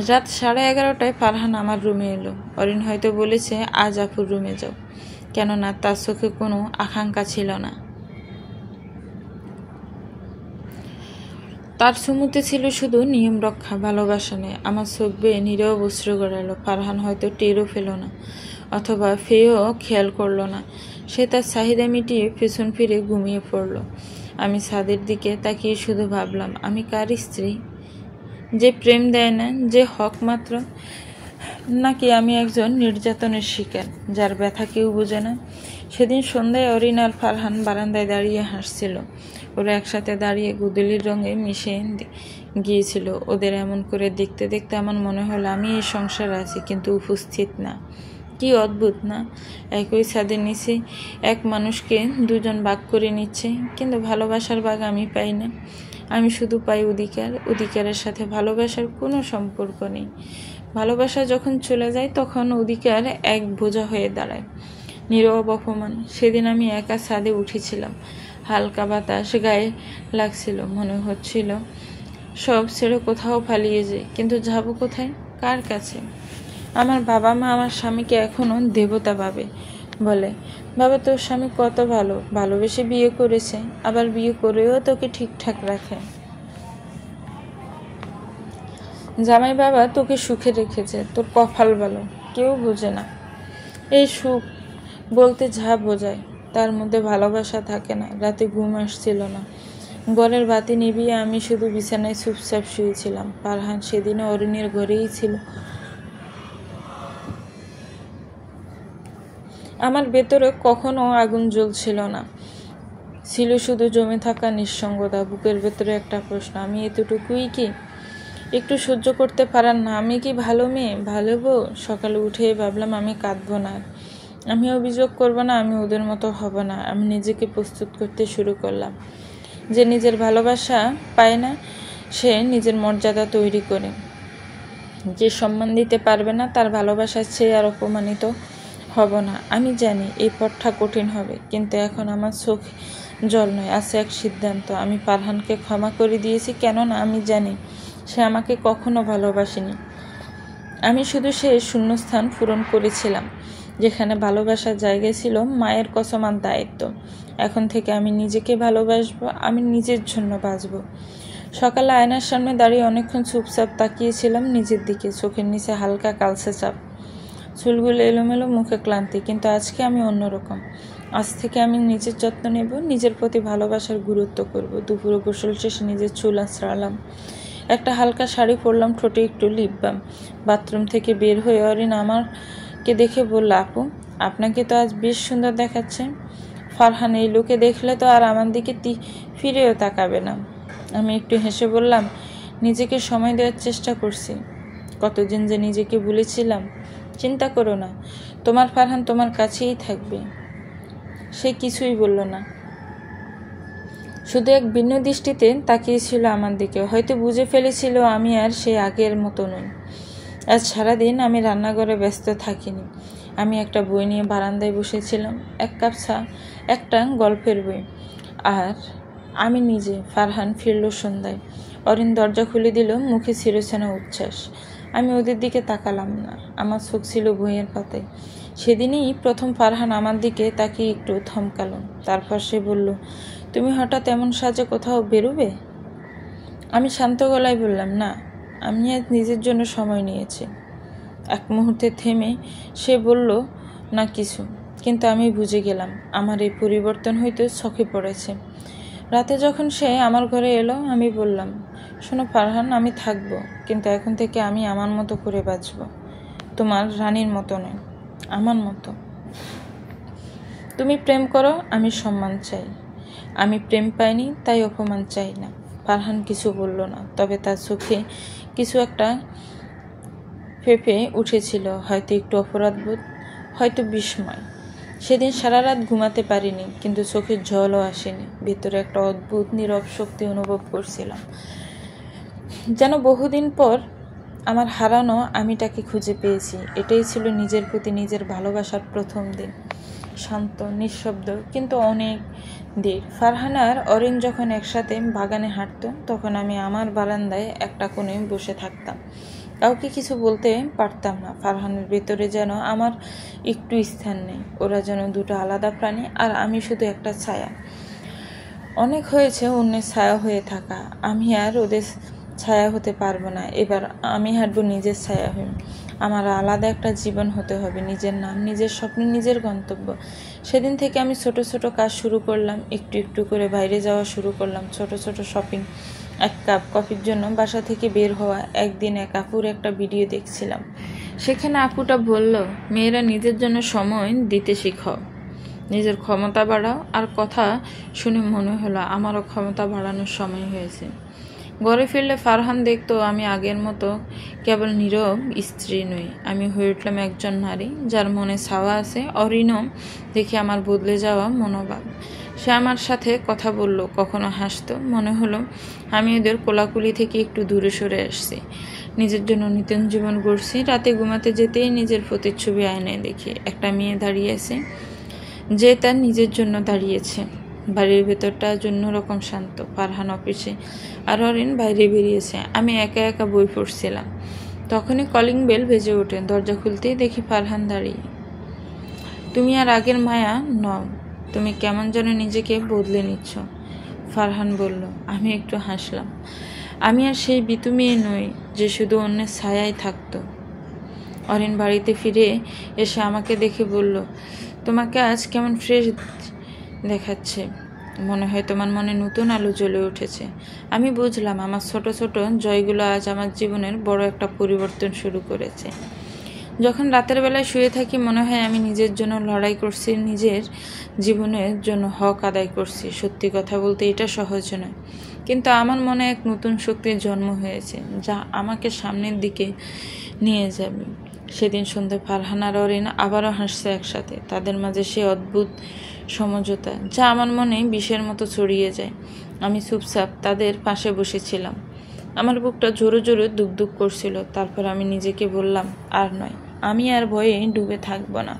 রাত 11:30টায় ফারহান আমার রুমে এলো। অরিন হয়তো বলেছে আজ আপুর রুমে যাও, কেননা তার চোখে কোনো আকাঙ্ক্ষা ছিল না। তার চুমুতে ছিল শুধু নিয়ম রক্ষা, ভালোবাসা নেই। আমার চোখ বেয়ে নীরব অশ্রু গড়ালো। ফারহান হয়তো টেরও পেল না, অথবা ফেয়েও খেয়াল করলো না। সে তার চাহিদা মিটিয়ে পেছন ফিরে ঘুমিয়ে পড়ল। আমি ছাদের দিকে তাকিয়ে শুধু ভাবলাম, আমি কার স্ত্রী? যে প্রেম দেয় না, যে হক মাত্র, নাকি আমি একজন নির্যাতনের শিকার যার ব্যথা কেউ বোঝে না? সেদিন সন্ধ্যায় অরিন আর ফারহান বারান্দায় দাঁড়িয়ে হাসছিল। ওরা একসাথে দাঁড়িয়ে গুদলির রঙে মিশে গিয়েছিল। ওদের এমন করে দেখতে দেখতে আমার মনে হলো আমি এই সংসারে আছি, কিন্তু উপস্থিত না। কি অদ্ভুত না? একই ছাদের নিচে এক মানুষকে দুজন ভাগ করে নিচ্ছে, কিন্তু ভালোবাসার ভাগ আমি পাই না। আমি শুধু পাই অধিকার। অধিকারের সাথে ভালোবাসার কোনো সম্পর্ক নেই। ভালোবাসা যখন চলে যায় তখন অধিকার এক বোঝা হয়ে দাঁড়ায়, নীরব অপমান। সেদিন আমি একা ছাদে উঠেছিলাম। হালকা বাতাস গায়ে লাগছিল। মনে হচ্ছিল সব ছেড়ে কোথাও পালিয়ে যায়, কিন্তু যাবো কোথায়, কার কাছে? আমার বাবা মা আমার স্বামীকে এখনো দেবতা ভাবে, বলে, বাবা তোর স্বামী কত ভালো, ভালোবেসে বিয়ে করেছে, আবার বিয়ে করেও তোকে ঠিকঠাক রাখে। জামাই বাবা তোকে সুখে রেখেছে, তোর কপাল ভালো। কেউ বোঝে না এই সুখ বলতে যা বোঝায় তার মধ্যে ভালোবাসা থাকে না। রাতে ঘুম আসছিল না। ঘরের বাতি নিভিয়ে আমি শুধু বিছানায় চুপচাপ শুয়েছিলাম। ফারহান সেদিনও অরিনের ঘরেই ছিল। আমার ভেতরে কখনো আগুন জ্বলছিল না, ছিল শুধু জমে থাকা নিঃসঙ্গতা। বুকের ভেতরে একটা প্রশ্ন, আমি এতটুকুই কি একটু সহ্য করতে পারার না? আমি কি ভালো মেয়ে, ভালো বউ? সকালে উঠে ভাবলাম আমি কাঁদবো না, আমি অভিযোগ করবো না, আমি ওদের মতো হব না। আমি নিজেকে প্রস্তুত করতে শুরু করলাম। যে নিজের ভালোবাসা পায় না সে নিজের মর্যাদা তৈরি করে। যে সম্মান দিতে পারবে না তার ভালোবাসার চেয়ে আর অপমানিত হব না। আমি জানি এই পথটা কঠিন হবে, কিন্তু এখন আমার চোখ জল নয়, আছে এক সিদ্ধান্ত। আমি ফারহানকে ক্ষমা করে দিয়েছি, কেননা আমি জানি সে আমাকে কখনো ভালোবাসেনি। আমি শুধু সে শূন্যস্থান পূরণ করেছিলাম যেখানে ভালোবাসার জায়গায় ছিল মায়ের কসম আর দায়িত্ব। এখন থেকে আমি নিজেকে ভালোবাসবো, আমি নিজের জন্য বাঁচবো। সকালে আয়নার সামনে দাঁড়িয়ে অনেকক্ষণ চুপচাপ তাকিয়েছিলাম নিজের দিকে। চোখের নিচে হালকা কালচে চাপ, চুলগুলো এলোমেলো, মুখে ক্লান্তি। কিন্তু আজকে আমি অন্যরকম। আজ থেকে আমি নিজের যত্ন নেব, নিজের প্রতি ভালোবাসার গুরুত্ব করব। দুপুরে গোসল শেষে নিজের চুল আঁচড়ালাম, একটা হালকা শাড়ি পরলাম, ঠোঁটে একটু লিপ বাম। বাথরুম থেকে বের হয়ে অরিন আমারকে দেখে বলল, আপু আপনাকে তো আজ বেশ সুন্দর দেখাচ্ছে। ফারহান এই লোকে দেখলে তো আর আমার দিকে ফিরেও তাকাবে না। আমি একটু হেসে বললাম, নিজেকে সময় দেওয়ার চেষ্টা করছি। কতদিন যে নিজেকে ভুলেছিলাম। চিন্তা করো না, তোমার ফারহান তোমার কাছেই থাকবে। সে কিছুই বলল না, শুধু এক ভিন্ন দৃষ্টিতে তাকিয়েছিল আমার দিকে। হয়তো বুঝে ফেলেছিল আমি আর সে আগের মতো নই। আজ সারাদিন আমি রান্নাঘরে ব্যস্ত থাকিনি। আমি একটা বই নিয়ে বারান্দায় বসেছিলাম, এক কাপ চা, একটা গল্পের বই, আর আমি নিজে। ফারহান ফিরল সন্ধ্যায়। অরিন দরজা খুলে দিল, মুখে চিরচেনা উচ্ছ্বাস। আমি ওদের দিকে তাকালাম না, আমার চোখ ছিল বইয়ের পাতায়। সেদিনই প্রথম ফারহান আমার দিকে তাকিয়ে একটু থমকালো। তারপর সে বলল, তুমি হঠাৎ এমন সাজে কোথাও বেরোবে? আমি শান্ত গলায় বললাম, না, আমি আজ নিজের জন্য সময় নিয়েছি। এক মুহূর্তে থেমে সে বলল, না কিছু। কিন্তু আমি বুঝে গেলাম আমার এই পরিবর্তন হয়তো চোখে পড়েছে। রাতে যখন সে আমার ঘরে এলো, আমি বললাম, শোনো ফারহান, আমি থাকবো, কিন্তু এখন থেকে আমি আমার মতো করে বাঁচব। তোমার রানীর মতো নয়, আমার মতো। তুমি প্রেম করো, আমি সম্মান চাই। আমি প্রেম পাইনি, তাই অপমান চাই না। ফারহান কিছু বলল না, তবে তার চোখে কিছু একটা ফেঁপে উঠেছিল, হয়তো একটু অপরাধবোধ, হয়তো বিস্ময়। সেদিন সারা রাত ঘুমাতে পারিনি, কিন্তু চোখের জলও আসেনি। ভেতরে একটা অদ্ভুত নীরব শক্তি অনুভব করছিলাম, যেন বহুদিন পর আমার হারানো আমিটাকে খুঁজে পেয়েছি। এটাই ছিল নিজের প্রতি নিজের ভালোবাসার প্রথম দিন। শান্ত, নিঃশব্দ, কিন্তু অনেক ধীর। ফারহান আর অরিন যখন একসাথে বাগানে হাঁটতো তখন আমি আমার বারান্দায় একটা কোণে বসে থাকতাম। কাউকে কিছু বলতে পারতাম না। ফারহানের ভেতরে যেন আমার একটু স্থান নেই। ওরা যেন দুটো আলাদা প্রাণী, আর আমি শুধু একটা ছায়া। অনেক হয়েছে অন্যের ছায়া হয়ে থাকা। আমি আর ওদের ছায়া হতে পারবো না। এবার আমি হাঁটবো নিজের ছায়া হয়ে। আমার আলাদা একটা জীবন হতে হবে, নিজের নাম, নিজের স্বপ্ন, নিজের গন্তব্য। সেদিন থেকে আমি ছোট ছোট কাজ শুরু করলাম, একটু একটু করে বাইরে যাওয়া শুরু করলাম, ছোট ছোট শপিং। এক কাপ কফির জন্য বাসা থেকে বের হওয়া। একদিন এক আপুর একটা ভিডিও দেখছিলাম, সেখানে আপুটা বলল, মেয়েরা নিজের জন্য সময় দিতে শিখাও, নিজের ক্ষমতা বাড়াও। আর কথা শুনে মনে হলো আমারও ক্ষমতা বাড়ানোর সময় হয়েছে। ঘরে ফিরলে ফারহান দেখতো আমি আগের মতো কেবল নীরব স্ত্রী নই, আমি হয়ে উঠলাম একজন নারী যার মনে ছাওয়া আছে। অরিনও দেখে আমার বদলে যাওয়া মনোভাব। সে আমার সাথে কথা বলল, কখনো হাসতো। মনে হলো আমি ওদের কোলাকুলি থেকে একটু দূরে সরে আসছি, নিজের জন্য নতুন জীবন গড়ছি। রাতে ঘুমাতে যেতেই নিজের প্রতিচ্ছবি আয়নায় দেখি, একটা মেয়ে দাঁড়িয়ে আছে যে তার নিজের জন্য দাঁড়িয়েছে। বাড়ির ভেতরটা অন্যরকম শান্ত। ফারহান অফিসে আর অরিন বাইরে বেরিয়েছে। আমি একা একা বই পড়ছিলাম। তখনই কলিং বেল বেজে ওঠে। দরজা খুলতেই দেখি ফারহান দাঁড়িয়ে। তুমি আর আগের মায়া নও, তুমি কেমন যেন নিজেকে বদলে নিচ্ছ, ফারহান বলল। আমি একটু হাসলাম। আমি আর সেই বিতু মেয়ে নই যে শুধু অন্যের ছায়ায় থাকতো। অরিন বাড়িতে ফিরে এসে আমাকে দেখে বলল, তোমাকে আজ কেমন ফ্রেশ দেখাচ্ছে, মনে হয় তোমার মনে নতুন আলো জ্বলে উঠেছে। আমি বুঝলাম আমার ছোট ছোট জয়গুলো আজ আমার জীবনের বড় একটা পরিবর্তন শুরু করেছে। যখন রাতের বেলায় শুয়ে থাকি মনে হয় আমি নিজের জন্য লড়াই করছি, নিজের জীবনের জন্য হক আদায় করছি। সত্যি কথা বলতে এটা সহজ নয়, কিন্তু আমার মনে এক নতুন শক্তির জন্ম হয়েছে যা আমাকে সামনের দিকে নিয়ে যাবে। সেদিন সন্ধ্যে ফারহান আর অরিন আবারও হাসছে একসাথে। তাদের মাঝে সে অদ্ভুত সমঝোতা যা আমার মনে বিষের মতো ছড়িয়ে যায়। আমি চুপচাপ তাদের পাশে বসেছিলাম। আমার বুকটা জোরে জোরে দুকদুক করছিল। তারপর আমি নিজেকে বললাম, আর নয়, আমি আর ভয়ে ডুবে থাকবো না।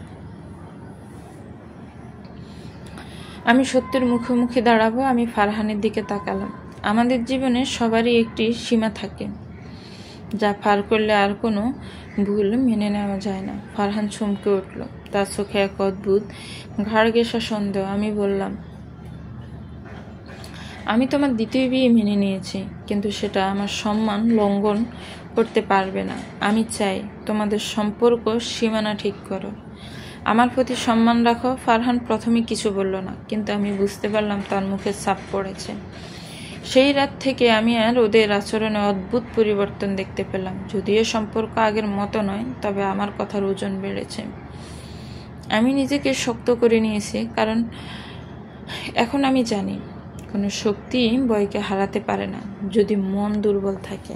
আমি সত্যের মুখোমুখি দাঁড়াবো। আমি ফারহানের দিকে তাকালাম। আমাদের জীবনে সবারই একটি সীমা থাকে, যা পার করলে আর কোনো ভুল মেনে নেওয়া যায় না। ফারহান চমকে উঠল, তার চোখে এক অদ্ভুত ঘাড় ঘেঁষা সন্দেহ। আমি বললাম, আমি তোমার দ্বিতীয় বিয়ে মেনে নিয়েছি, কিন্তু সেটা আমার সম্মান লঙ্ঘন করতে পারবে না। আমি চাই তোমাদের সম্পর্ক সীমানা ঠিক করো, আমার প্রতি সম্মান রাখো। ফারহান প্রথমে কিছু বলল না, কিন্তু আমি বুঝতে পারলাম তার মুখে ছাপ পড়েছে। সেই রাত থেকে আমি আর ওদের আচরণে অদ্ভুত পরিবর্তন দেখতে পেলাম। যদিও সম্পর্ক আগের মতো নয়, তবে আমার কথার ওজন বেড়েছে। আমি নিজেকে শক্ত করে নিয়েছি, কারণ এখন আমি জানি কোনো শক্তি ভয়কে হারাতে পারে না যদি মন দুর্বল থাকে।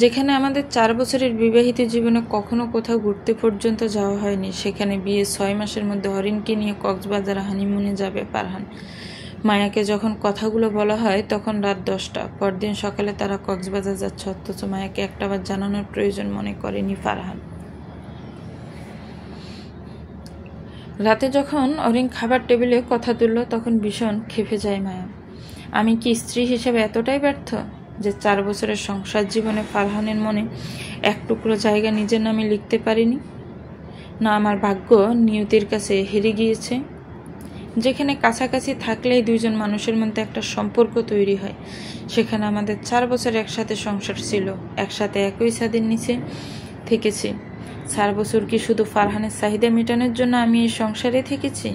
যেখানে আমাদের 4 বছরের বিবাহিত জীবনে কখনো কোথাও ঘুরতে পর্যন্ত যাওয়া হয়নি, সেখানে বিয়ে 6 মাসের মধ্যে অরিনকে নিয়ে কক্সবাজার হানিমুনে যাবে ফারহান। মায়াকে যখন কথাগুলো বলা হয় তখন রাত 10টা। পরদিন সকালে তারা কক্সবাজার যাচ্ছে, অথচ মায়াকে একটাবার জানানোর প্রয়োজন মনে করেনি ফারহান। রাতে যখন অরিন খাবার টেবিলে কথা তুলল তখন ভীষণ ক্ষেপে যায় মায়া। আমি কি স্ত্রী হিসেবে এতটাই ব্যর্থ যে 4 বছরের সংসার জীবনে ফারহানের মনে এক টুকরো জায়গা নিজের নামে লিখতে পারিনি? না আমার ভাগ্য নিয়তির কাছে হেরে গিয়েছে? যেখানে কাছাকাছি থাকলেই দুইজন মানুষের মধ্যে একটা সম্পর্ক তৈরি হয়, সেখানে আমাদের 4 বছর একসাথে সংসার ছিল, একসাথে একই ছাদের নিচে থেকেছি। 4 বছর কি শুধু ফারহানের চাহিদা মেটানোর জন্য আমি এই সংসারে থেকেছি?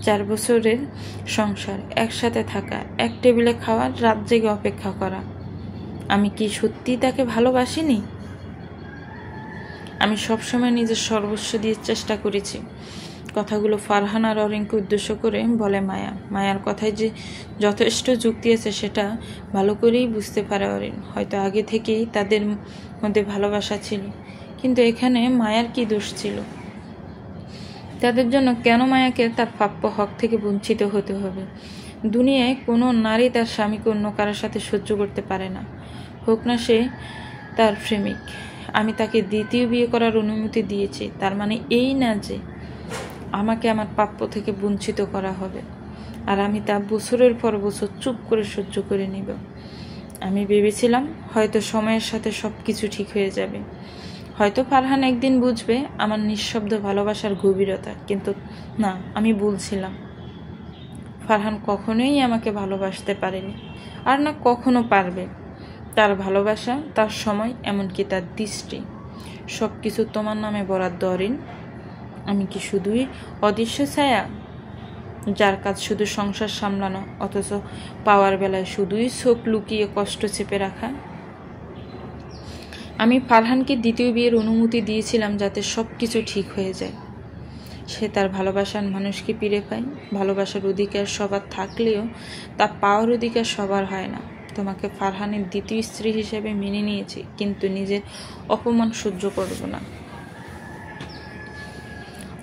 4 বছরের সংসার, একসাথে থাকা, এক টেবিলে খাওয়া, রাত জেগে অপেক্ষা করা। আমি কি সত্যি তাকে ভালোবাসিনি? আমি সবসময় নিজের সর্বস্ব দিয়ে চেষ্টা করেছি। কথাগুলো ফারহান আর অরিনকে উদ্দেশ্য করে বলে মায়া। মায়ার কথায় যে যথেষ্ট যুক্তি আছে সেটা ভালো করেই বুঝতে পারে অরিন। হয়তো আগে থেকেই তাদের মধ্যে ভালোবাসা ছিল, কিন্তু এখানে মায়ার কি দোষ ছিল? তাদের জন্য কেন মায়াকে তার প্রাপ্য হক থেকে বঞ্চিত হতে হবে? দুনিয়ায় কোনো নারী তার স্বামীকে অন্য কারোর সাথে সহ্য করতে পারে না, হোক না সে তার প্রেমিক। আমি তাকে দ্বিতীয় বিয়ে করার অনুমতি দিয়েছি, তার মানে এই না যে আমাকে আমার প্রাপ্য থেকে বঞ্চিত করা হবে, আর আমি তা বছরের পর বছর চুপ করে সহ্য করে নিব। আমি ভেবেছিলাম হয়তো সময়ের সাথে সব কিছু ঠিক হয়ে যাবে, হয়তো ফারহান একদিন বুঝবে আমার নিঃশব্দ ভালোবাসার গভীরতা, কিন্তু না, আমি ভুলছিলাম। ফারহান কখনোই আমাকে ভালোবাসতে পারেনি, আর না কখনো পারবে। তার ভালোবাসা, তার সময়, এমনকি তার দৃষ্টি, সব কিছু তোমার নামে বরাদ্দ অরিন। আমি কি শুধুই অদৃশ্য ছায়া, যার কাজ শুধু সংসার সামলানো, অথচ পাওয়ার বেলায় শুধুই চোখ লুকিয়ে কষ্ট চেপে রাখা? আমি ফারহানকে দ্বিতীয় বিয়ের অনুমতি দিয়েছিলাম যাতে সব কিছু ঠিক হয়ে যায়। সে তার ভালোবাসার মানুষকে ফিরে পায়। ভালোবাসার অধিকার সবার থাকলেও তা পাওয়ার অধিকার সবার হয় না। তোমাকে ফারহানের দ্বিতীয় স্ত্রী হিসেবে মেনে নিয়েছি, কিন্তু নিজের অপমান সহ্য করব না।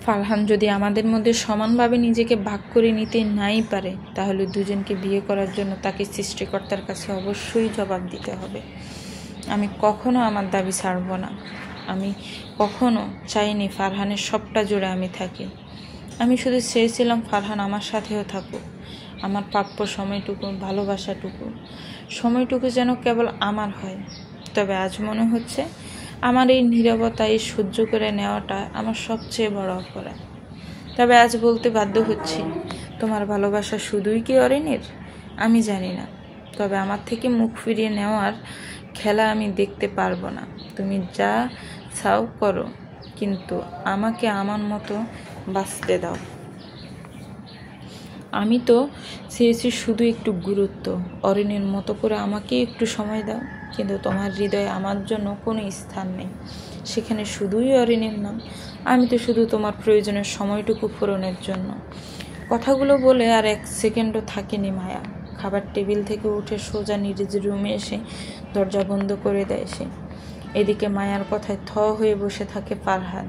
ফারহান যদি আমাদের মধ্যে সমানভাবে নিজেকে ভাগ করে নিতে নাই পারে, তাহলে দুজনকে বিয়ে করার জন্য তাকে সৃষ্টিকর্তার কাছে অবশ্যই জবাব দিতে হবে। আমি কখনো আমার দাবি ছাড়ব না। আমি কখনো চাইনি ফারহানের সবটা জুড়ে আমি থাকি। আমি শুধু চেয়েছিলাম ফারহান আমার সাথেও থাকুক, আমার প্রাপ্য সময়টুকু, সময়টুকু যেন কেবল আমার হয়। তবে আজ মনে হচ্ছে আমার এই নীরবতা, এই সহ্য করে নেওয়াটা আমার সবচেয়ে বড় অপরাধ। তবে আজ বলতে বাধ্য হচ্ছি, তোমার ভালোবাসা শুধুই কি অরিনের আমি জানি না, তবে আমার থেকে মুখ ফিরিয়ে নেওয়ার খেলা আমি দেখতে পারবো না। তুমি যা চাও করো, কিন্তু আমাকে আমার মতো বাঁচতে দাও। আমি তো চেয়েছি শুধু একটু গুরুত্ব, অরিনের মতো করে আমাকে একটু সময় দাও, কিন্তু তোমার হৃদয়ে আমার জন্য কোনো স্থান নেই। সেখানে শুধুই অরিনের নাম। আমি তো শুধু তোমার প্রয়োজনের সময়টুকু পূরণের জন্য। কথাগুলো বলে আর এক সেকেন্ডও থাকেনি মায়া। খাবার টেবিল থেকে উঠে সোজা নিজের রুমে এসে দরজা বন্ধ করে দেয় সে। এদিকে মায়ার কথায় থ হয়ে বসে থাকে ফারহান।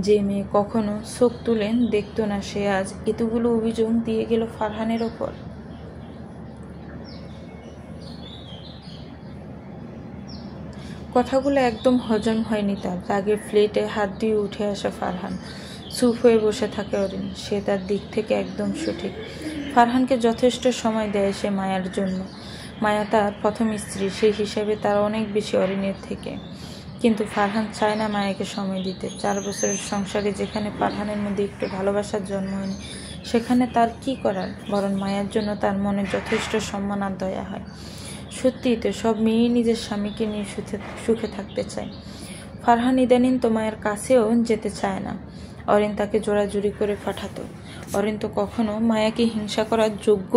যে মেয়ে কখনো চোখ তুলেন দেখতো না, সে আজ এতগুলো অভিযোগ দিয়ে গেল ফারহানের ওপর। কথাগুলো একদম হজম হয়নি তার। রাগে প্লেটে হাত দিয়ে উঠে আসে ফারহান। চুপ হয়ে বসে থাকে অরিন। সে তার দিক থেকে একদম সঠিক। ফারহানকে যথেষ্ট সময় দেয় সে মায়ার জন্য। মায়া তার প্রথম স্ত্রী, সেই হিসাবে তার অনেক বেশি অরিনের থেকে। কিন্তু ফারহান চায় না মায়াকে সময় দিতে। 4 বছরের সংসারে যেখানে ফারহানের মধ্যে একটু ভালোবাসার জন্ম হয়নি, সেখানে তার কি করার? বরং মায়ার জন্য তার মনে যথেষ্ট সম্মান আর দয়া হয়। সত্যিই তো, সব মেয়েই নিজের স্বামীকে নিয়ে সুখে থাকতে চায়। ফারহান ইদানিং তো মায়ের কাছেও যেতে চায় না। অরিন তাকে জোড়াজুড়ি করে পাঠাতো। অরিন তো কখনো মায়াকে হিংসা করার যোগ্য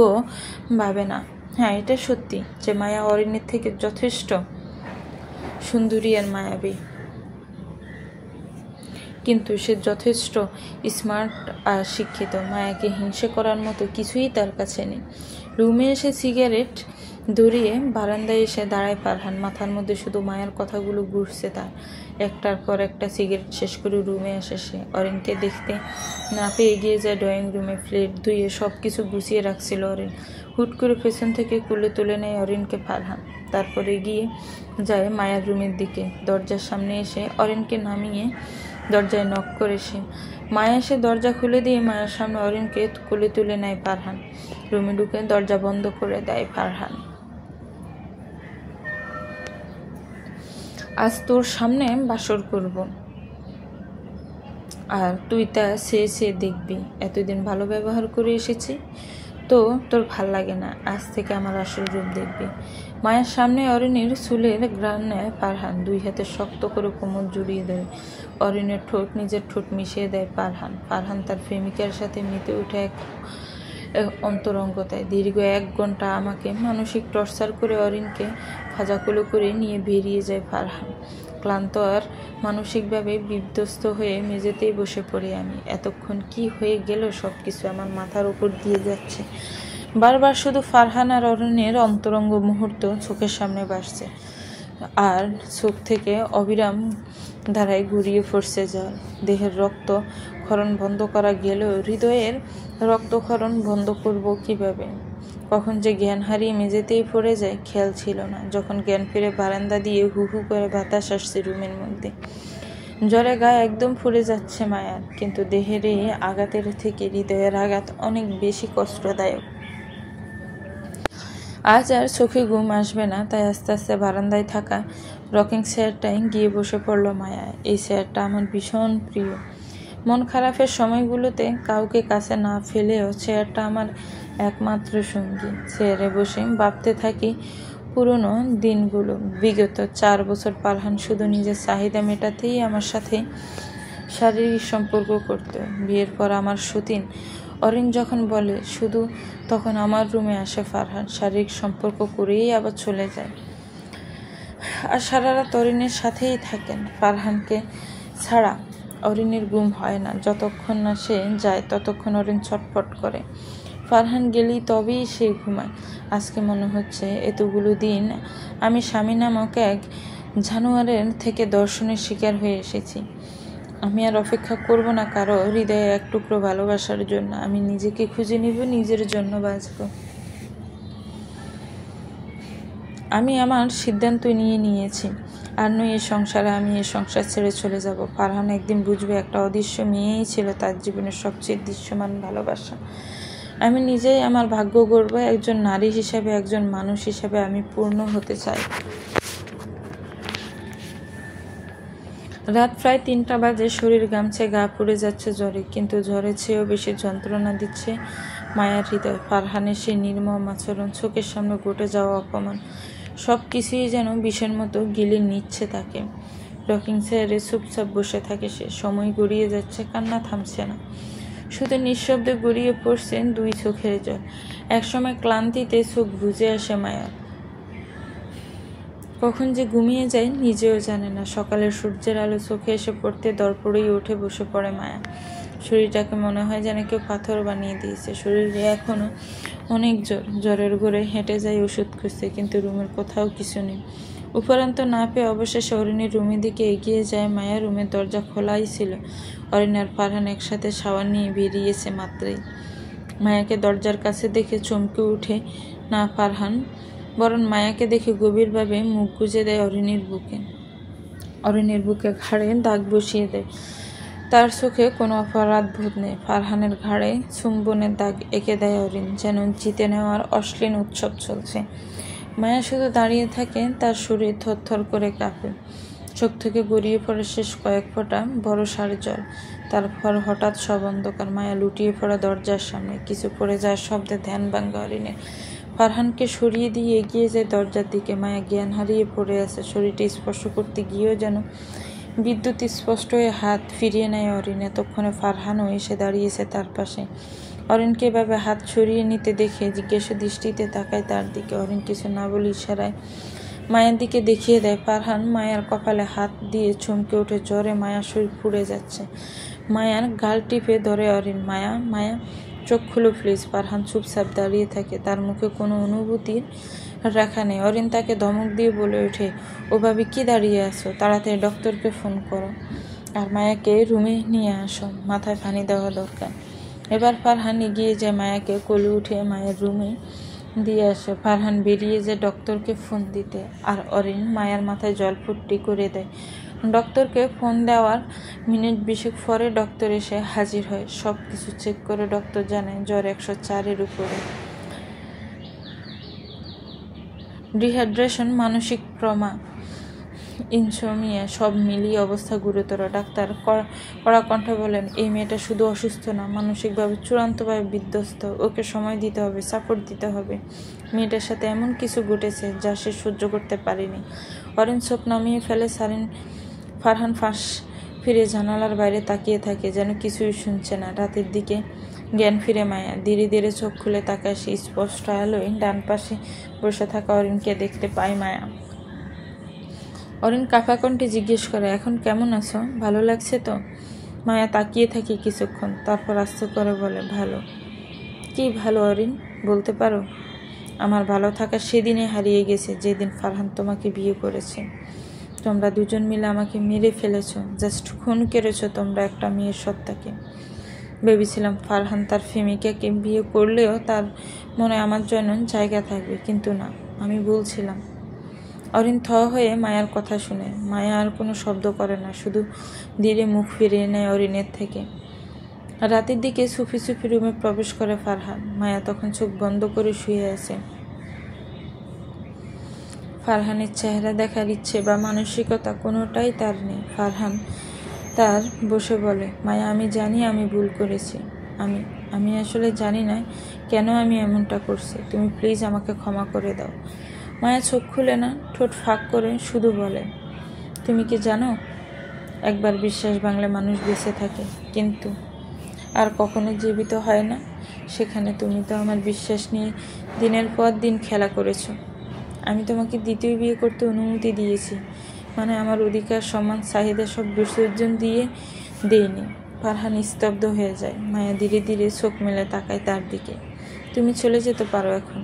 ভাবে না। হ্যাঁ, এটা সত্যি যে মায়া অরিনের থেকে যথেষ্ট সুন্দরী আর মায়াবী, কিন্তু সে যথেষ্ট স্মার্ট আর শিক্ষিত। মায়াকে হিংসে করার মতো কিছুই তার কাছে নেই। রুমে এসে সিগারেট ধরিয়ে বারান্দায় এসে দাঁড়ায় ফারহান। মাথার মধ্যে শুধু মায়ের কথাগুলো ঘুরছে তার। একটার পর একটা সিগারেট শেষ করে রুমে আসে সে। অরিনকে দেখতে না পেয়ে এগিয়ে যায় ড্রয়িং রুমে। প্লেট ধুয়ে সব কিছু গুছিয়ে রাখছিল অরিন। হুট করে পেছন থেকে কুলে তুলে নেয় অরিনকে ফারহান। তারপরে এগিয়ে যায় মায়ার রুমের দিকে। দরজার সামনে এসে অরিনকে নামিয়ে দরজায় নক করে সে। মায়া এসে দরজা খুলে দিয়ে মায়ের সামনে অরিনকে কোলে তুলে নেয় ফারহান। রুমে ঢুকে দরজা বন্ধ করে দেয় ফারহান। আজ তোর সামনে বাসর করব, আর তুই তা সে দেখবি। এতদিন ভালো ব্যবহার করে এসেছি তো তোর ভাল লাগে না, আজ থেকে আমার আসল রূপ দেখবি। মায়ের সামনে অরিনের চুলের গ্রান নেয় ফারহান। 2 হাতে শক্ত করে কোমর জড়িয়ে দেয় অরিনের ঠোঁট, নিজের ঠোঁট মিশিয়ে দেয় ফারহান। ফারহান তার প্রেমিকার সাথে মেতে উঠে এক অন্তরঙ্গতায়। দীর্ঘ 1 ঘন্টা আমাকে মানসিক টর্চার করে অরিনকে ফাজাকুলো করে নিয়ে বেরিয়ে যায় ফারহান। ক্লান্ত আর মানসিকভাবে বিধ্বস্ত হয়ে মেঝেতেই বসে পড়ি আমি। এতক্ষণ কি হয়ে গেল? সব কিছু আমার মাথার উপর দিয়ে যাচ্ছে। বারবার শুধু ফারহান আর অরিনের অন্তরঙ্গ মুহূর্ত চোখের সামনে ভাসছে, আর চোখ থেকে অবিরাম ধারায় ঘুরিয়ে পড়ছে জল। দেহের রক্ত ক্ষরণ বন্ধ করা গেলেও হৃদয়ের রক্তক্ষরণ বন্ধ করব কিভাবে? কখন যে জ্ঞান হারিয়ে মেঝেতেই পড়ে যায় খেয়াল ছিল না। যখন জ্ঞান ফিরে বারান্দা দিয়ে হু হু করে বাতাস আসছে রুমের মধ্যে। জ্বরে গায়ে একদম ফুলে যাচ্ছে মায়ার, কিন্তু দেহের এই আঘাতের থেকে হৃদয়ের আঘাত অনেক বেশি কষ্টদায়ক। আজ আর চোখে ঘুম আসবে না, তাই আস্তে আস্তে বারান্দায় থাকা রকিং চেয়ারটায় গিয়ে বসে পড়ল মায়া। এই চেয়ারটা আমার ভীষণ প্রিয়। মন খারাপের সময়গুলোতে কাউকে কাছে না ফেলেও চেয়ারটা আমার একমাত্র সঙ্গী। চেয়ারে বসে ভাবতে থাকি পুরনো দিনগুলো। বিগত 4 বছর ফারহান শুধু নিজের চাহিদা মেটাতেই আমার সাথে শারীরিক সম্পর্ক করত। বিয়ের পর আমার সতীন অরিন যখন বলে শুধু, তখন আমার রুমে আসে ফারহান, শারীরিক সম্পর্ক করেই আবার চলে যায়। আর সারা রাত অরিনের সাথেই থাকেন। ফারহানকে ছাড়া অরিনের ঘুম হয় না। যতক্ষণ না সে যায় ততক্ষণ অরিন ছটফট করে। ফারহান গেলেই তবেই সে ঘুমায়। আজকে মনে হচ্ছে এতগুলো দিন আমি স্বামী নামক এক জানোয়ারের থেকে দর্শনের শিকার হয়ে এসেছি। আমি আর অপেক্ষা করব না কারো হৃদয়ে এক টুকরো ভালোবাসার জন্য। আমি নিজেকে খুঁজে নিব, নিজের জন্য বাঁচব। আমি আমার সিদ্ধান্ত নিয়েছি। আর নয় এই সংসারে, আমি এই সংসার ছেড়ে চলে যাব। ফারহান একদিন বুঝবে একটা অদৃশ্য মেয়েই ছিল তার জীবনের সবচেয়ে দৃশ্যমান ভালোবাসা। আমি নিজেই আমার ভাগ্য গড়ব। একজন নারী হিসাবে, একজন মানুষ হিসাবে আমি পূর্ণ হতে চাই। রাত প্রায় 3টা বাজে। শরীর ঘামছে, গা পুড়ে যাচ্ছে জ্বরে, কিন্তু জ্বরের চেয়েও বেশি যন্ত্রণা দিচ্ছে মায়ার হৃদয়। ফারহানের সেই নির্মম আচরণ, চোখের সামনে ঘটে যাওয়া অপমান, সব কিছুই যেন বিষের মতো গিলে নিচ্ছে তাকে। রকিং চেয়ারে চুপচাপ বসে থাকে সে। সময় গড়িয়ে যাচ্ছে, কান্না থামছে না। শুধু নিঃশব্দে গড়িয়ে পড়ছে 2 চোখের জল। একসময় ক্লান্তিতে চোখ বুজে আসে মায়ার। কখন যে ঘুমিয়ে যায় নিজেও জানে না। সকালের সূর্যের আলো চোখে এসে পড়তে দরপড়েই উঠে বসে পড়ে মায়া। শরীরটাকে মনে হয় যেন কেউ পাথর বানিয়ে দিয়েছে। শরীরে এখনো অনেক জ্বর। জ্বরের ঘরে হেঁটে যায় ওষুধ খুঁজতে, কিন্তু রুমের কোথাও কিছু নেই। উপরান্ত না পেয়ে অবশেষে অরিনের রুমের দিকে এগিয়ে যায় মায়া। রুমের দরজা খোলাই ছিল। অরিন আর ফারহান একসাথে শাওয়ার নিয়ে বেরিয়েছে মাত্রই। মায়াকে দরজার কাছে দেখে চমকে উঠে না ফারহান, বরং মায়াকে দেখে গভীরভাবে মুখ গুজে দেয় অরিনের বুকে ঘাড়ে দাগ বসিয়ে দেয়। তার চোখে কোনো অপরাধ বোধ নেই। ফারহানের ঘাড়ে চুম্বনের দাগ এঁকে দেয় অরিন, যেন জিতে নেওয়ার অশ্লীল উৎসব চলছে। মায়া শুধু দাঁড়িয়ে থাকে, তার শরীর থরথর করে কাঁপে। চোখ থেকে গড়িয়ে পড়ে শেষ কয়েক ফোঁটা বড়সার জল। তারপর হঠাৎ সব অন্ধকার। মায়া লুটিয়ে পড়ে দরজার সামনে। কিছু পড়ে যাওয়ার শব্দে ধ্যান ভাঙা অরিনের। ফারহানকে সরিয়ে দিয়ে এগিয়ে যায় দরজার দিকে। মায়া জ্ঞান হারিয়ে পড়ে আছে। শরীরটা স্পর্শ করতে গিয়েও যেন বিদ্যুৎ স্পষ্ট হয়ে হাত ফিরিয়ে নেয় অরিন। এতক্ষণে ফারহানও এসে দাঁড়িয়েছে তার পাশে। অরিনকে এভাবে হাত সরিয়ে নিতে দেখে জিজ্ঞাসা দৃষ্টিতে তাকায় তার দিকে। অরিন কিছু না বলে ইশারায় মায়ের দিকে দেখিয়ে দেয়। ফারহান মায়ার কপালে হাত দিয়ে চমকে ওঠে। জ্বরে মায়ার শরীর পুড়ে যাচ্ছে। মায়ার গাল টিপে ধরে অরিন। মায়া, মায়া, চোখ খুলো প্লিজ। ফারহান চুপচাপ দাঁড়িয়ে থাকে। তার মুখে কোনো অনুভূতির রেখা নেই। অরিন তাকে ধমক দিয়ে বলে ওঠে, ওভাবে কি দাঁড়িয়ে আছো? তাড়াতাড়ি ডক্টরকে ফোন করো আর মায়াকে রুমে নিয়ে আসো। মাথায় পানি দেওয়া দরকার। এবার ফারহান এগিয়ে যায়, মায়াকে কোলে উঠে মায়ের রুমে দিয়ে আসে। ফারহান বেরিয়ে যায় ডক্টরকে ফোন দিতে, আর অরিন মায়ার মাথায় জল ফুটটি করে দেয়। ডক্টরকে ফোন দেওয়ার মিনিট 20 পরে ডক্টর এসে হাজির হয়। সব কিছু চেক করে ডক্টর জানায় জ্বর 104-এর উপরে। ডিহাইড্রেশন, মানসিক ট্রমা, ইনসোমিয়া, সব মিলিয়ে অবস্থা গুরুতর। ডাক্তার কড়া কণ্ঠে বলেন, এই মেয়েটা শুধু অসুস্থ না, মানসিকভাবে চূড়ান্তভাবে বিধ্বস্ত। ওকে সময় দিতে হবে, সাপোর্ট দিতে হবে। মেয়েটার সাথে এমন কিছু ঘটেছে যা সে সহ্য করতে পারেনি। অরেঞ্জ চোখ নামিয়ে ফেলে। ফারহান ফাঁস ফিরে জানালার বাইরে তাকিয়ে থাকে, যেন কিছুই শুনছে না। রাতের দিকে জ্ঞান ফিরে মায়া। ধীরে ধীরে চোখ খুলে তাকায় সে। স্পষ্ট আলোয় ডান পাশে বসে থাকা অরিনকে দেখতে পায় মায়া। অরিন কাঁপা কণ্ঠে জিজ্ঞেস করে, এখন কেমন আছো? ভালো লাগছে তো? মায়া তাকিয়ে থাকে কিছুক্ষণ, তারপর আস্তে করে বলে, ভালো। কি ভালো অরিন, বলতে পারো? আমার ভালো থাকা সেদিনে হারিয়ে গেছে, যেদিন ফারহান তোমাকে বিয়ে করেছে। তোমরা দুজন মিলে আমাকে মেরে ফেলেছ, জাস্ট খুন করেছ তোমরা একটা মেয়ের সত্তাকে। ভেবেছিলাম ফারহান তার প্রেমিকাকে বিয়ে করলেও তার মনে আমার জন্য জায়গা থাকবে, কিন্তু না, আমি বলছিলাম। অরিন থ হয়ে মায়ার কথা শুনে। মায়া আর কোনো শব্দ করে না, শুধু ধীরে মুখ ফিরিয়ে নেয় অরিনের থেকে। রাতের দিকে সুফি সুফি রুমে প্রবেশ করে ফারহান। মায়া তখন চোখ বন্ধ করে শুয়ে আছে। ফারহানের চেহারা দেখার ইচ্ছে বা মানসিকতা কোনোটাই তার নেই। ফারহান তার বসে বলে, মায়া আমি জানি আমি ভুল করেছি। আমি আসলে জানি না কেন আমি এমনটা করছি। তুমি প্লিজ আমাকে ক্ষমা করে দাও। মায়া চোখ খুলে না, ঠোঁট ফাঁক করে শুধু বলে, তুমি কি জানো, একবার বিশ্বাস ভাঙলে মানুষ বেঁচে থাকে, কিন্তু আর কখনো জীবিত হয় না। সেখানে তুমি তো আমার বিশ্বাস নিয়ে দিনের পর দিন খেলা করেছো। আমি তোমাকে দ্বিতীয় বিয়ে করতে অনুমতি দিয়েছি, মানে আমার অধিকার, সম্মান, চাহিদা সব বিসর্জন দিয়ে দেইনি। ফারহান স্তব্ধ হয়ে যায়। মায়া ধীরে ধীরে চোখ মেলে তাকায় তার দিকে। তুমি চলে যেতে পারো এখন।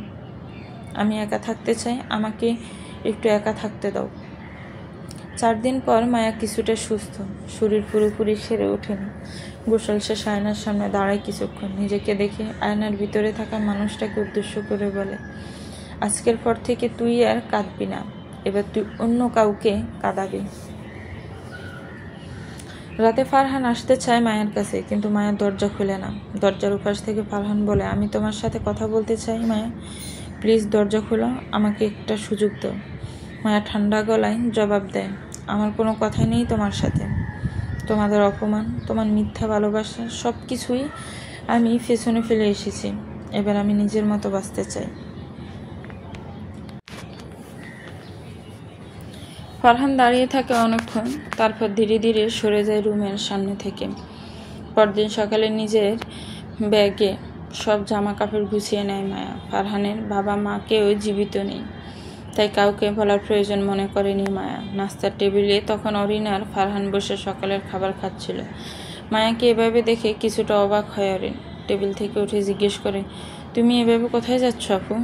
আমি একা থাকতে চাই, আমাকে একটু একা থাকতে দাও। 4 দিন পর মায়া কিছুটা সুস্থ, শরীর পুরোপুরি সেরে ওঠেনি। গোসল শেষে আয়নার সামনে দাঁড়ায় কিছুক্ষণ, নিজেকে দেখে আয়নার ভিতরে থাকা মানুষটাকে উদ্দেশ্য করে বলে, আজকের পর থেকে তুই আর কাঁদবি না, এবার তুই অন্য কাউকে কাঁদাবি। রাতে ফারহান আসতে চায় মায়ের কাছে, কিন্তু মায়া দরজা খুলে না। দরজার উপাস থেকে ফারহান বলে, আমি তোমার সাথে কথা বলতে চাই মায়া, প্লিজ দরজা খোলো, আমাকে একটা সুযোগ দাও। মায়া ঠান্ডা গলায় জবাব দেয়, আমার কোনো কথাই নেই তোমার সাথে। তোমাদের অপমান, তোমার মিথ্যা ভালোবাসা সব কিছুই আমি পেছনে ফেলে এসেছি। এবার আমি নিজের মতো বাঁচতে চাই। ফারহান দাঁড়িয়ে থাকে অনেকক্ষণ, তারপর ধীরে ধীরে সরে যায় রুমের সামনে থেকে। পরদিন সকালে নিজের ব্যাগে সব জামা কাপড় গুছিয়ে নেয় মায়া। ফারহানের বাবা মা কেউ জীবিত নেই, তাই কাউকে বলার প্রয়োজন মনে করেনি মায়া। নাস্তার টেবিলে তখন অরিন আর ফারহান বসে সকালের খাবার খাচ্ছিল। মায়াকে এভাবে দেখে কিছুটা অবাক হয় অরিন। টেবিল থেকে উঠে জিজ্ঞেস করে, তুমি এভাবে কোথায় যাচ্ছ আপু?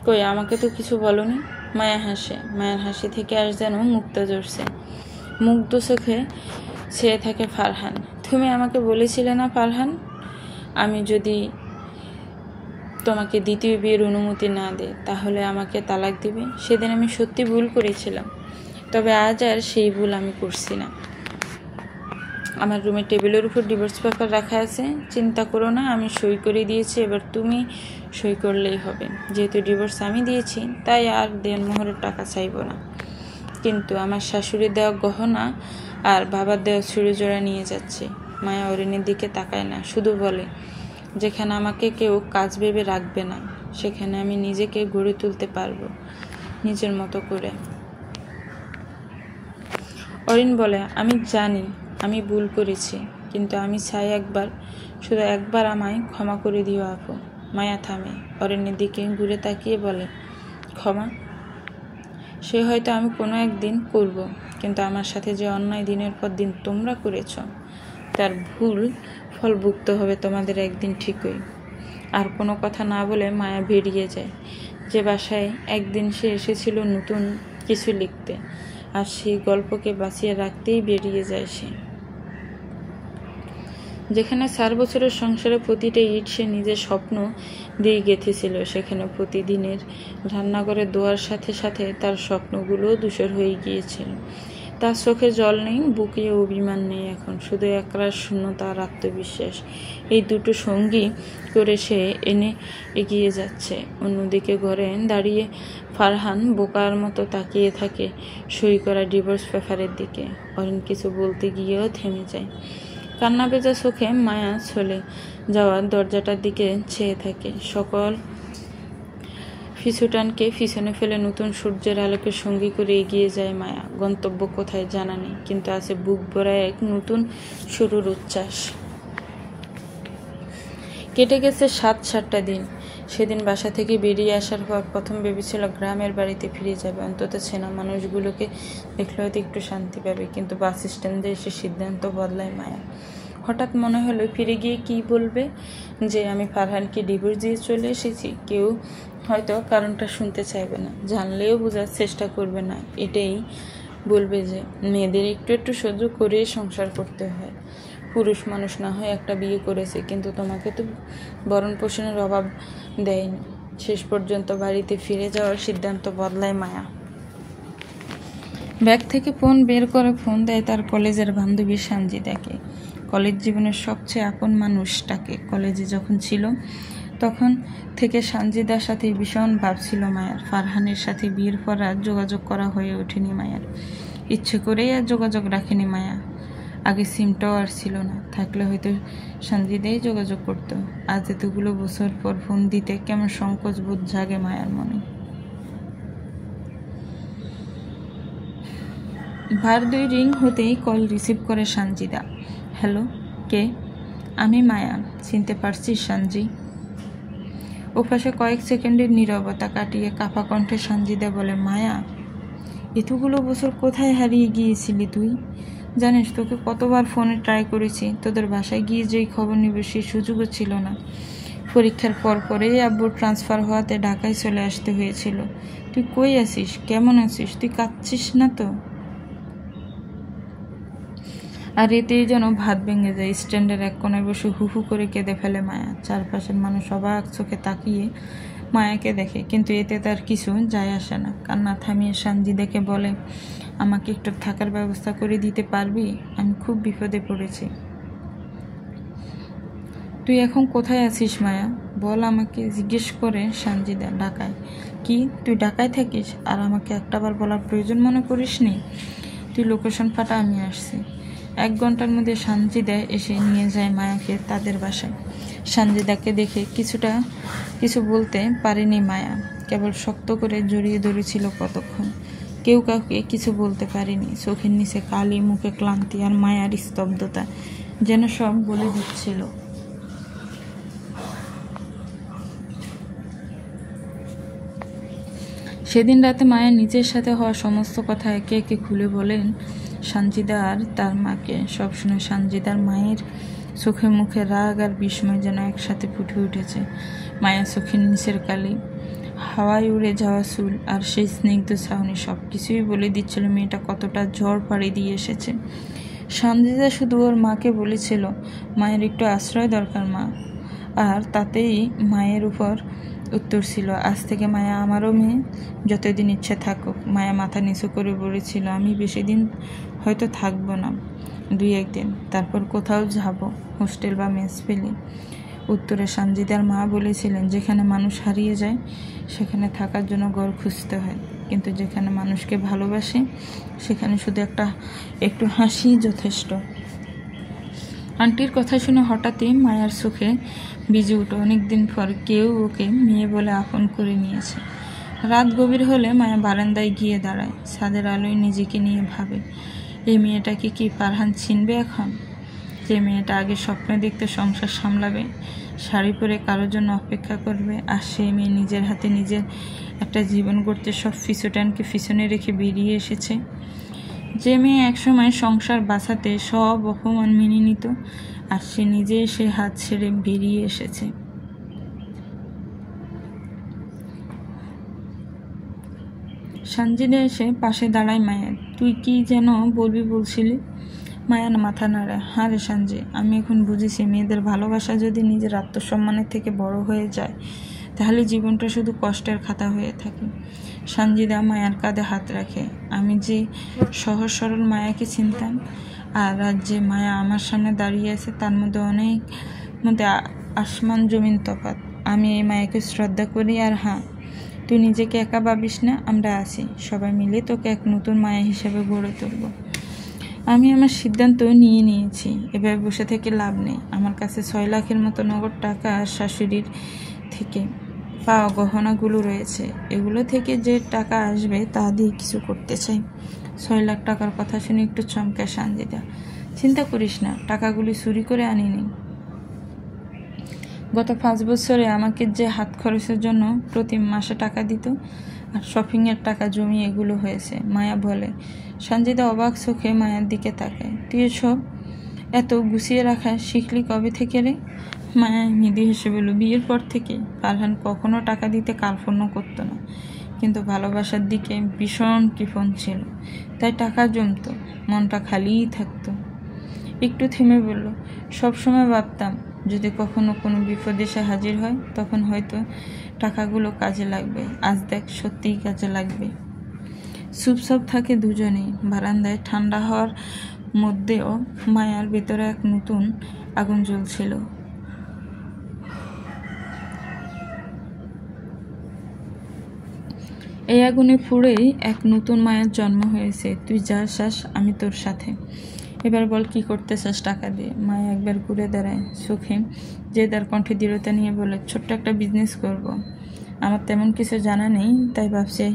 কই, আমাকে তো কিছু বলনি। মায়া হাসে। মায়ের হাসি থেকে আর যেন মুক্তা ঝরছে। মুগ্ধ চোখে চেয়ে থাকে ফারহান। তুমি আমাকে বলেছিলে না ফারহান, আমি যদি তোমাকে দ্বিতীয় বিয়ের অনুমতি না দেয় তাহলে আমাকে তালাক দিবে। সেদিন আমি সত্যি ভুল করেছিলাম, তবে আজ আর সেই ভুল আমি করছি না। আমার রুমের টেবিলের উপর ডিভোর্স পেপার রাখা আছে, চিন্তা করো না, আমি সই করে দিয়েছি, এবার তুমি সই করলেই হবে। যেহেতু ডিভোর্স আমি দিয়েছি, তাই আর দেনমোহরের টাকা চাইব না। কিন্তু আমার শাশুড়ির দেওয়া গহনা আর বাবার দেওয়া চুড়িজোড়া নিয়ে যাচ্ছে। মায়া অরিনের দিকে তাকায় না, শুধু বলে, যেখানে আমাকে কেউ কাজ ভেবে রাখবে না, সেখানে আমি নিজেকে গড়ে তুলতে পারবো নিজের মতো করে। অরিন বলে, আমি জানি আমি ভুল করেছি, কিন্তু আমি চাই শুধু একবার আমায় ক্ষমা করে দিও আপু। মায়া থামে, অরিনের দিকে ঘুরে তাকিয়ে বলে, ক্ষমা? সে হয়তো আমি কোনো একদিন করব, কিন্তু আমার সাথে যে অন্যায় দিনের পর দিন তোমরা করেছ, তার ভুল ফল ভুগতে হবে তোমাদের একদিন ঠিকই। আর কোনো কথা না বলে মায়া বেরিয়ে যায়। যে বাসায় একদিন সে এসেছিল নতুন কিছু লিখতে, আর সেই গল্পকে বাঁচিয়ে রাখতেই বেরিয়ে যায় সে। যেখানে 4 বছরের সংসারে প্রতিটা ইট সে নিজের স্বপ্ন দিয়ে গেঁথেছিল, সেখানে প্রতিদিনের রান্নাঘরে দোয়ার সাথে সাথে তার স্বপ্নগুলোও ধূসর হয়ে গিয়েছিল। তার চোখে জল নেই, বুকে অভিমান নেই, এখন শুধু একরাশ শূন্যতা আর আত্মবিশ্বাস। এই দুটো সঙ্গী করে সে এগিয়ে যাচ্ছে। অন্যদিকে ঘরে দাঁড়িয়ে ফারহান বোকার মতো তাকিয়ে থাকে সই করা ডিভোর্স পেপারের দিকে। অরিন কিছু বলতে গিয়েও থেমে যায়। কান্না ভেজা চোখে মায়া চলে যাওয়ার দরজাটার দিকে চেয়ে থাকে। সকল পিছুটানকে পিছনে ফেলে নতুন সূর্যের আলোকে সঙ্গী করে এগিয়ে যায় মায়া। গন্তব্য কোথায় জানা নেই, কিন্তু আছে বুক ভরা এক নতুন শুরুর উচ্ছ্বাস। কেটে গেছে 7-8টা দিন। সেদিন বাসা থেকে বেরিয়ে আসার পর প্রথম ভেবেছিল গ্রামের বাড়িতে ফিরে যাবে, অন্তত চেনা মানুষগুলোকে দেখলে হয়তো একটু শান্তি পাবে। কিন্তু বাস স্ট্যান্ডে এসে সিদ্ধান্ত বদলায় মায়া। হঠাৎ মনে হলো, ফিরে গিয়ে কি বলবে যে আমি ফারহানকে ডিভোর্স দিয়ে চলে এসেছি? কেউ হয়তো কারণটা শুনতে চাইবে না, জানলেও বোঝার চেষ্টা করবে না। এটাই বলবে যে মেয়েদের একটু একটু সহ্য করে সংসার করতে হয়। পুরুষ মানুষ না হয় একটা বিয়ে করেছে, কিন্তু তোমাকে তো ভরণ পোষণের অভাব দেয়নি। শেষ পর্যন্ত বাড়িতে ফিরে যাওয়ার সিদ্ধান্ত বদলায় মায়া। ব্যাগ থেকে ফোন বের করে ফোন দেয় তার কলেজের বান্ধবী সানজিদাকে, কলেজ জীবনের সবচেয়ে আপন মানুষটাকে। কলেজে যখন ছিল তখন থেকে সানজিদার সাথে ভীষণ ভাব ছিল মায়ার। ফারহানের সাথে বিয়ের পর আর যোগাযোগ করা হয়ে ওঠেনি মায়ার, ইচ্ছে করেই আর যোগাযোগ রাখেনি মায়া। আগে সিমটাও আর ছিল না, থাকলে হয়তো সানজিদাই যোগাযোগ করতো। আজ এতগুলো বছর পর ফোন দিতে কেমন সংকোচ বোধ জাগে মায়ার মনে। ভার 2 রিং হতেই কল রিসিভ করে সানজিদা। হ্যালো, কে? আমি মায়া, চিনতে পারছিস সানজি? ওপাশে কয়েক সেকেন্ডের নীরবতা কাটিয়ে কাঁপা কণ্ঠে সানজিদা বলে, মায়া, এতগুলো বছর কোথায় হারিয়ে গিয়েছিলি তুই? জানিস তোকে কতবার ফোনে ট্রাই করেছি, তোদের বাসায় গিয়ে যেই খবর নিবে সেই সুযোগও ছিল না। পরীক্ষার পরেই আব্বুর ট্রান্সফার হওয়াতে ঢাকায় চলে আসতে হয়েছিল। তুই কই আছিস? কেমন আছিস? তুই কাঁদছিস না তো? আর এতেই যেন ভাত ভেঙে যায়। স্ট্যান্ডের এক কোনায় বসে হু করে কেঁদে ফেলে মায়া। চারপাশের মানুষ অবাক চোখে তাকিয়ে মায়াকে দেখে, কিন্তু এতে তার কিছু যায় আসে না। কান্না থামিয়ে সানজিদাকে বলে, আমাকে একটু থাকার ব্যবস্থা করে দিতে পারবি? আমি খুব বিপদে পড়েছি। তুই এখন কোথায় আছিস মায়া? বল আমাকে, জিজ্ঞেস করে সানজিদা। ঢাকায়। কি, তুই ঢাকায় থাকিস? আর আমাকে একটাবার বলার প্রয়োজন মনে করিস নি? তুই লোকেশন পাঠা, আমি আসছি। 1 ঘন্টার মধ্যে সানজিদা এসে নিয়ে যায় মায়াকে তাদের বাসায়। সানজিদাকে দেখে কিছু বলতে পারেনি মায়া, কেবল শক্ত করে জড়িয়ে ধরেছিল কতক্ষণ। কেউ কাউকে কিছু বলতে পারেনি। চোখের নিচে কালি, মুখে ক্লান্তি আর মায়ার স্তব্ধতা যেন সব বলে দিচ্ছিল। সেদিন রাতে মায়া নিজের সাথে হওয়া সমস্ত কথা একে একে খুলে বলেন সানজিদা আর তার মাকে। সব শুনে সানজিদার মায়ের চোখে মুখে রাগ আর বিস্ময় যেন একসাথে ফুটে উঠেছে। মায়া চোখের নিচের কালি, হাওয়ায় উড়ে যাওয়া চুল আর সেই স্নিগ্ধ ছাউনি সব কিছুই বলে দিচ্ছিল মেয়েটা কতটা ঝড় পাড়ি দিয়ে এসেছে। সানজিদা শুধু ওর মাকে বলেছিল, মায়ের একটু আশ্রয় দরকার মা, আর তাতেই মায়ের উপর উত্তর ছিল, আজ থেকে মায়া আমারও মেয়ে, যতদিন ইচ্ছে থাকুক। মায়া মাথা নিচু করে বলেছিল, আমি বেশি দিন হয়তো থাকবো না, 2-1 দিন, তারপর কোথাও যাব, হোস্টেল বা মেস পেলে। উত্তরে সানজিদার মা বলেছিলেন, যেখানে মানুষ হারিয়ে যায় সেখানে থাকার জন্য ঘর খুঁজতে হয়, কিন্তু যেখানে মানুষকে ভালোবাসে সেখানে শুধু একটু হাসি যথেষ্ট। আন্টির কথা শুনে হঠাৎই মায়ার চোখে ভিজে উঠে। অনেকদিন পর কেউ ওকে মেয়ে বলে আপন করে নিয়েছে। রাত গভীর হলে মায়া বারান্দায় গিয়ে দাঁড়ায়। ছাদের আলোয় নিজেকে নিয়ে ভাবে, এই মেয়েটাকে কি ফারহান চিনবে এখন? যে মেয়েটা আগে স্বপ্ন দেখতে সংসার সামলাবে, শাড়ি পরে কারোর জন্য অপেক্ষা করবে, আর সেই মেয়ে নিজের হাতে নিজের একটা জীবন গড়তে সব পিছুটানকে পিছনে রেখে বেরিয়ে এসেছে। যে মেয়ে একসময় সংসার বাঁচাতে সব অপমান মেনে নিত, আর সে নিজে সে হাত ছেড়ে বেরিয়ে এসেছে। সানজিদা এসে পাশে দাঁড়ায় মায়া। তুই কি যেন বলছিলি? মায়া মাথা নাড়ে। হ্যাঁ রে সানজি, আমি এখন বুঝেছি মেয়েদের ভালোবাসা যদি নিজের আত্মসম্মানের থেকে বড় হয়ে যায় তাহলে জীবনটা শুধু কষ্টের খাতা হয়ে থাকে। সানজিদা মায়ার কাঁধে হাত রাখে। আমি যে সহজ সরল মায়াকে চিনতাম, আর আজ যে মায়া আমার সামনে দাঁড়িয়ে আছে তার মধ্যে আসমান জমিন তফাৎ। আমি এই মায়াকে শ্রদ্ধা করি। আর হ্যাঁ, তুই নিজেকে একা ভাবিস না, আমরা আছি, সবাই মিলে তোকে এক নতুন মায়া হিসেবে গড়ে তুলব। আমি আমার সিদ্ধান্ত নিয়েছি, এভাবে বসে থেকে লাভ নেই। আমার কাছে 6 লাখের মতো নগদ টাকা আর শাশুড়ির থেকে পাওয়া গহনাগুলো রয়েছে। এগুলো থেকে যে টাকা আসবে তা দিয়ে কিছু করতে চাই। 6 লাখ টাকার কথা শুনে একটু চমকায় সানজিদা। চিন্তা করিস না, টাকাগুলি চুরি করে আনিনি। গত 5 বছরে আমাকে যে হাত খরচের জন্য প্রতি মাসে টাকা দিত আর শপিংয়ের টাকা জমিয়ে এগুলো হয়েছে, মায়া বলে। সানজিদা অবাক চোখে মায়ার দিকে তাকায়। তুই এসব এত গুছিয়ে রাখা শিখলি কবে থেকে রে? মায়া মৃদু হেসে বলল, বিয়ের পর থেকে। ফারহান কখনো টাকা দিতে কার্পণ্য করতো না, কিন্তু ভালোবাসার দিকে ভীষণ কৃপণ ছিল, তাই টাকা জমতো, মনটা খালিই থাকতো। একটু থেমে বলল, সবসময় ভাবতাম যদি কখনো কোনো বিপদ এসে হাজির হয় তখন হয়তো টাকাগুলো কাজে লাগবে। আজ দেখ, সত্যিই কাজে লাগবে। চুপচাপ থাকে দুজনেই। বারান্দায় ঠান্ডা হওয়ার মধ্যেও মায়ার ভেতরে এক নতুন আগুন জ্বলছিল। এই আগুনে পুড়েই এক নতুন মায়ের জন্ম হয়েছে। তুই যা চাস আমি তোর সাথে। এবার বল কি করতে চাস টাকা দিয়ে। মায়া একবার ঘুরে দাঁড়ায়, চোখে যে তার কণ্ঠে দৃঢ়তা নিয়ে বলে, ছোট্ট একটা বিজনেস করব। আমার তেমন কিছু জানা নেই, তাই ভাবছি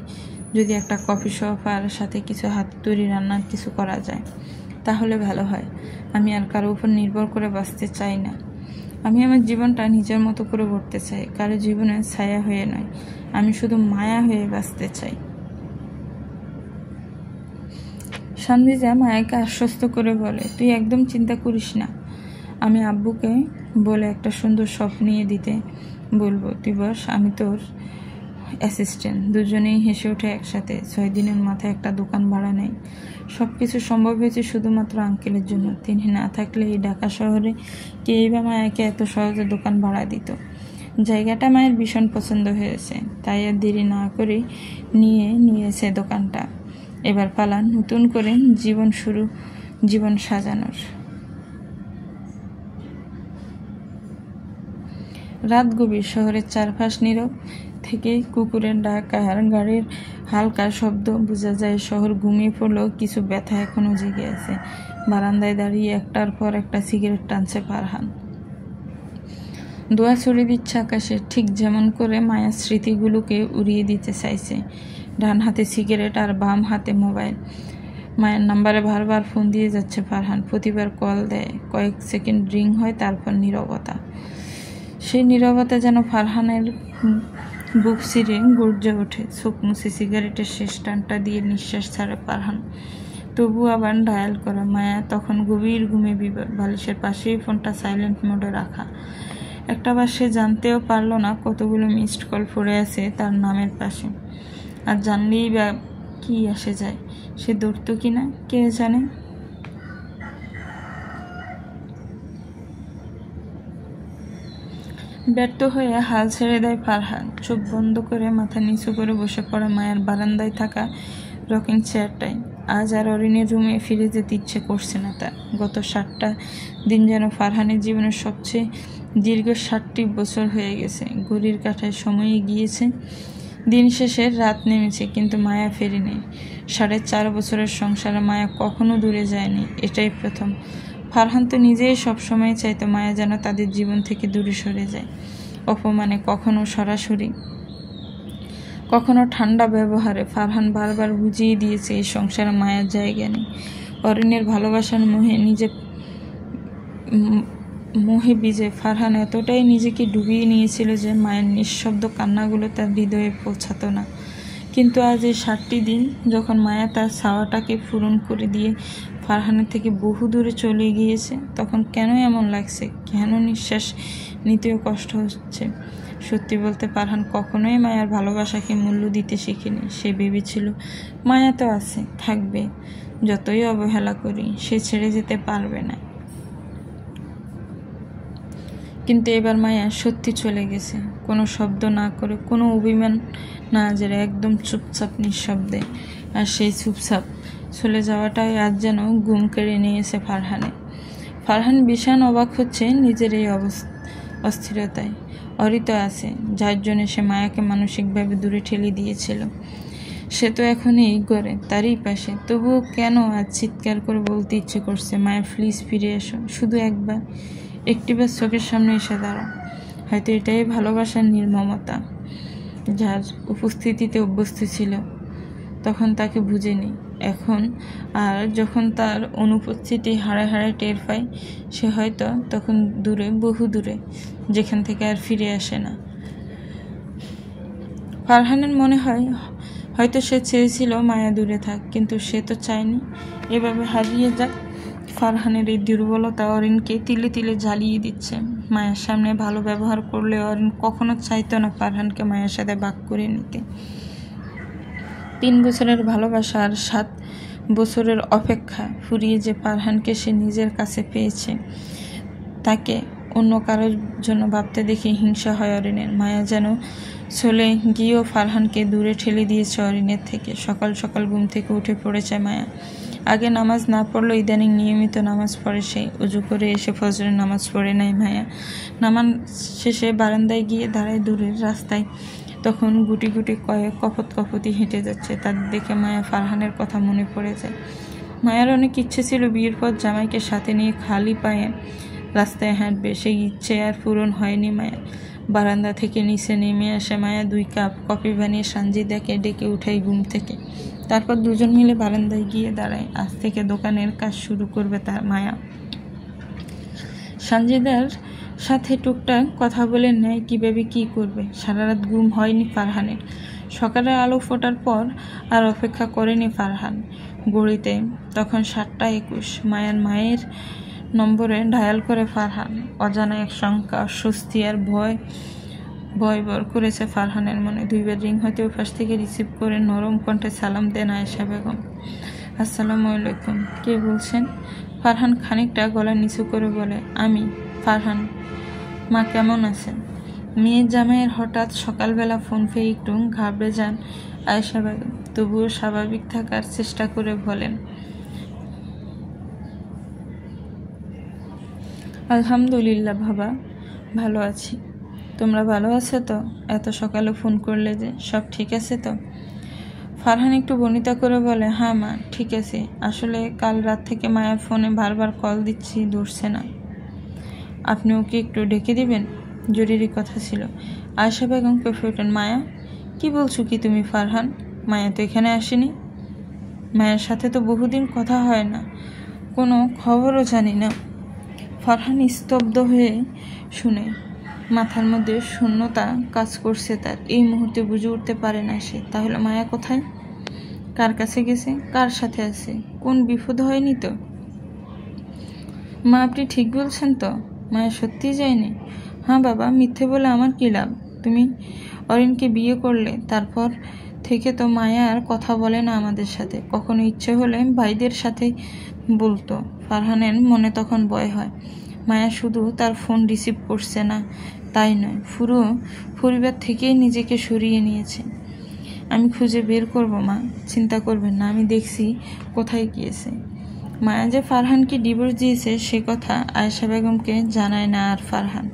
যদি একটা কফি শপ আর সাথে কিছু হাত তৈরি রান্নার কিছু করা যায় তাহলে ভালো হয়। আমি আর কারো উপর নির্ভর করে বাঁচতে চাই না। আমি আমার জীবনটা নিজের মতো করে গড়তে চাই, কারো জীবনে ছায়া হয়ে নয়। আমি শুধু মায়া হয়ে বাঁচতে চাই। সানজিজা মায়াকে আশ্বস্ত করে বলে, তুই একদম চিন্তা করিস না। আমি আব্বুকে বলে একটা সুন্দর শপ নিয়ে দিতে বলবো। তুই বস, আমি তোর অ্যাসিস্ট্যান্ট। দুজনেই হেসে ওঠে একসাথে। 6 দিনের মাথায় একটা দোকান ভাড়া নেয়। সব কিছু সম্ভব হয়েছে শুধুমাত্র আঙ্কেলের জন্য। তিনি না থাকলে এই ঢাকা শহরে কেই বা মায়াকে এত সহজে দোকান ভাড়া দিত। জায়গাটা মায়ের ভীষণ পছন্দ হয়েছে, তাই আর দেরি না করে নিয়েছে দোকানটা। এবার পালা নতুন করে জীবন সাজানোর। রাত গভীর। শহরের চারপাশ নীরব। থেকে কুকুরের ডাক আর গাড়ির হালকা শব্দ বোঝা যায় শহর ঘুমিয়ে পড়লেও কিছু ব্যথা এখনো জেগে আছে। বারান্দায় দাঁড়িয়ে একটার পর একটা সিগারেট টানছে ফারহান। দোয়া ছড়িয়ে দিচ্ছে আকাশে, ঠিক যেমন করে মায়ার স্মৃতিগুলোকে উড়িয়ে দিতে চাইছে। ডান হাতে সিগারেট আর বাম হাতে মোবাইল। মায়ের নাম্বারে বারবার ফোন দিয়ে যাচ্ছে ফারহান। প্রতিবার কল দেয়, কয়েক সেকেন্ড রিং হয়, তারপর নীরবতা। সেই নীরবতা যেন ফারহানের বুক ছিঁড়ে গর্জে ওঠে। চোখ মুছে সিগারেটের শেষ টানটা দিয়ে নিঃশ্বাস ছাড়ে ফারহান। তবু আবার ডায়াল করা। মায়া তখন গভীর ঘুমে বিভোর। বালিশের পাশেই ফোনটা সাইলেন্ট মোডে রাখা। একটাবার সে জানতেও পারল না কতগুলো মিসড কল পড়ে আছে তার নামের পাশে। আর জানলেই বা কি আসে যায়, সে ধরত কিনা কে জানে। ব্যর্থ হয়ে হাল ছেড়ে দেয় ফারহান। চোখ বন্ধ করে মাথা নিচু করে বসে পড়ে মায়ের বারান্দায় থাকা রকিং চেয়ারটায়। আজ আর অরিনের রুমে ফিরে যেতে ইচ্ছে করছে না তার। গত 7টা দিন যেন ফারহানের জীবনের সবচেয়ে দীর্ঘ 7টি বছর হয়ে গেছে। ঘড়ির কাঁটায় সময় গিয়েছে, দিন শেষে রাত নেমেছে, কিন্তু মায়া ফেরেনি। 4.5 বছরের সংসারে মায়া কখনো দূরে যায়নি, এটাই প্রথম। ফারহান তো নিজেই সবসময় চাইতো মায়া যেন তাদের জীবন থেকে দূরে সরে যায়। অপমানে, কখনো সরাসরি, কখনো ঠান্ডা ব্যবহারে। ফারহান বারবার বুঝিয়ে দিয়েছে এই সংসারে মায়ার জায়গা নেই। অরিনের ভালোবাসার মোহে বিজে ফারহান এতটাই নিজেকে ডুবিয়ে নিয়েছিল যে মায়ের নিঃশব্দ কান্নাগুলো তার হৃদয়ে পৌঁছাতো না। কিন্তু আজ এই 7টি দিন যখন মায়া তার ছাওয়াটাকে পূরণ করে দিয়ে ফারহানের থেকে বহু দূরে চলে গিয়েছে, তখন কেন এমন লাগছে, কেন নিঃশ্বাস নিতেও কষ্ট হচ্ছে। সত্যি বলতে ফারহান কখনোই মায়ার ভালোবাসাকে মূল্য দিতে শিখেনি। সে ভেবেছিল মায়া তো আছে, থাকবে, যতই অবহেলা করি সে ছেড়ে যেতে পারবে না। কিন্তু এবার মায়া সত্যি চলে গেছে, কোনো শব্দ না করে, কোনো অভিমান না জেরে, একদম চুপচাপ নিঃশব্দে। আর সেই চুপচাপ চলে যাওয়াটাই আজ যেন ঘুম কেড়ে নিয়েছে ফারহান ভীষণ অবাক হচ্ছে নিজের এই অস্থিরতায়। অরিত আছে, যার জন্য সে মায়াকে মানসিকভাবে দূরে ঠেলে দিয়েছিল। সে তো এখন এই ঘরে, তারই পাশে। তবুও কেন আজ চিৎকার করে বলতে ইচ্ছে করছে, মায়া প্লিজ ফিরে এসো, শুধু একটিবার চোখের সামনে এসে দাঁড়াও। হয়তো এটাই ভালোবাসার নির্মমতা। যার উপস্থিতিতে অভ্যস্ত ছিল তখন তাকে বুঝেনি, এখন আর যখন তার অনুপস্থিতি হাড়ে হাড়ে টের পায়, সে হয়তো তখন দূরে, বহু দূরে, যেখান থেকে আর ফিরে আসে না। ফারহানের মনে হয় হয়তো সে চেয়েছিল মায়া দূরে থাক, কিন্তু সে তো চায়নি এভাবে হারিয়ে যাক। ফারহানের এই দুর্বলতা অরিনকে তিলে তিলে জ্বালিয়ে দিচ্ছে। মায়ের সামনে ভালো ব্যবহার করলে অরিন কখনো চাইতো না ফারহানকে মায়ের সাথে ভাগ করে নিতে। 3 বছরের ভালোবাসা আর 7 বছরের অপেক্ষা ফুরিয়ে যে ফারহানকে সে নিজের কাছে পেয়েছে, তাকে অন্য কারোর জন্য ভাবতে দেখে হিংসা হয় অরিনের। মায়া যেন চলে গিয়েও ফারহানকে দূরে ঠেলে দিয়েছে অরিনের থেকে। সকাল সকাল ঘুম থেকে উঠে পড়েছে মায়া। আগে নামাজ না পড়লেও ইদানিং নিয়মিত নামাজ পড়ে সে। উজু করে এসে ফজরের নামাজ পড়ে নেয় মায়া। নামাজ শেষে বারান্দায় গিয়ে দাঁড়ায় দূরের রাস্তায়। তখন গুটি গুটি কয়েক কপতি হেঁটে যাচ্ছে। তাদের দেখে মায়া ফারহানের কথা মনে পড়ে যায়। মায়ার অনেক ইচ্ছে ছিল বিয়ের পর জামাইকে সাথে নিয়ে খালি পায়ে রাস্তায় হাঁটবে। সেই ইচ্ছে আর পূরণ হয়নি মায়া। বারান্দা থেকে নিচে নেমে আসে মায়া। 2 কাপ কফি বানিয়ে সানজিদাকে ডেকে উঠাই ঘুম থেকে। তারপর দুজন মিলে বারান্দায় গিয়ে দাঁড়ায়। আজ থেকে দোকানের কাজ শুরু করবে তার মায়া। সানজিদার সাথে টুকটাক কথা বলে নেয় কিভাবে কি করবে। সারা রাত ঘুম হয়নি ফারহানের। সকালের আলো ফোটার পর আর অপেক্ষা করেনি ফারহান। ঘড়িতে তখন 7:21। মায়ের নম্বরে ডায়াল করে ফারহান। অজানা এক শঙ্কা, অস্বস্তি আর ভয় ভর করেছে ফারহানের মনে। 2 বার রিং হতে ওপাশ থেকে রিসিভ করে নরম কণ্ঠে সালাম দেন আয়েশা বেগম। আসসালামু আলাইকুম। কে বলছেন? ফারহান খানিকটা গলা নিচু করে বলে, আমি ফারহান। মা কেমন আছেন? মেয়ের জামাইয়ের হঠাৎ সকালবেলা ফোন পেয়ে একটু ঘাবড়ে যান আয়েশা বেগম। তবুও স্বাভাবিক থাকার চেষ্টা করে বলেন, আলহামদুলিল্লাহ বাবা, ভালো আছি। তোমরা ভালো আছো তো? এত সকালে ফোন করলে যে, সব ঠিক আছে তো? ফারহান একটু বনিতা করে বলে, হ্যাঁ মা, ঠিক আছে। আসলে কাল রাত থেকে মায়ের ফোনে বারবার কল দিচ্ছি, ধরছে না। আপনি ওকে একটু ডেকে দিবেন, জরুরি কথা ছিল। আয়েশা বেগম কেঁপে ওঠেন, মায়া, কি বলছো কি তুমি ফারহান? মায়া তো এখানে আসেনি। মায়ের সাথে তো বহুদিন কথা হয় না, কোনো খবরও জানি না। ফারহান স্তব্ধ হয়ে শুনে। মাথার মধ্যে শূন্যতা কাজ করছে তার। এই মুহূর্তে বুঝে উঠতে পারে না সে। তাহলে মায়া কোথায়? কার কাছে গেছে? কার সাথে আছে? কোন বিপদ হয়নি তো? মা, আপনি ঠিক বলছেন তো? মায়া সত্যিই যায়নি? হ্যাঁ বাবা, মিথ্যে বলে আমার কী লাভ? তুমি অরিনকে বিয়ে করলে, তারপর থেকে তো মায়া আর কথা বলে না আমাদের সাথে। কখনো ইচ্ছে হলে ভাইদের সাথে বলতো। ফারহানের মনে তখন ভয় হয়। মায়া শুধু তার ফোন রিসিভ করছে না তাই নয়, পুরো পরিবার থেকেই নিজেকে সরিয়ে নিয়েছে। আমি খুঁজে বের করব মা, চিন্তা করবেন না, আমি দেখছি কোথায় গিয়েছে। মায়া যে ফারহানকে ডিভোর্স দিয়েছে সে কথা আয়েশা বেগমকে জানায় না আর ফারহান।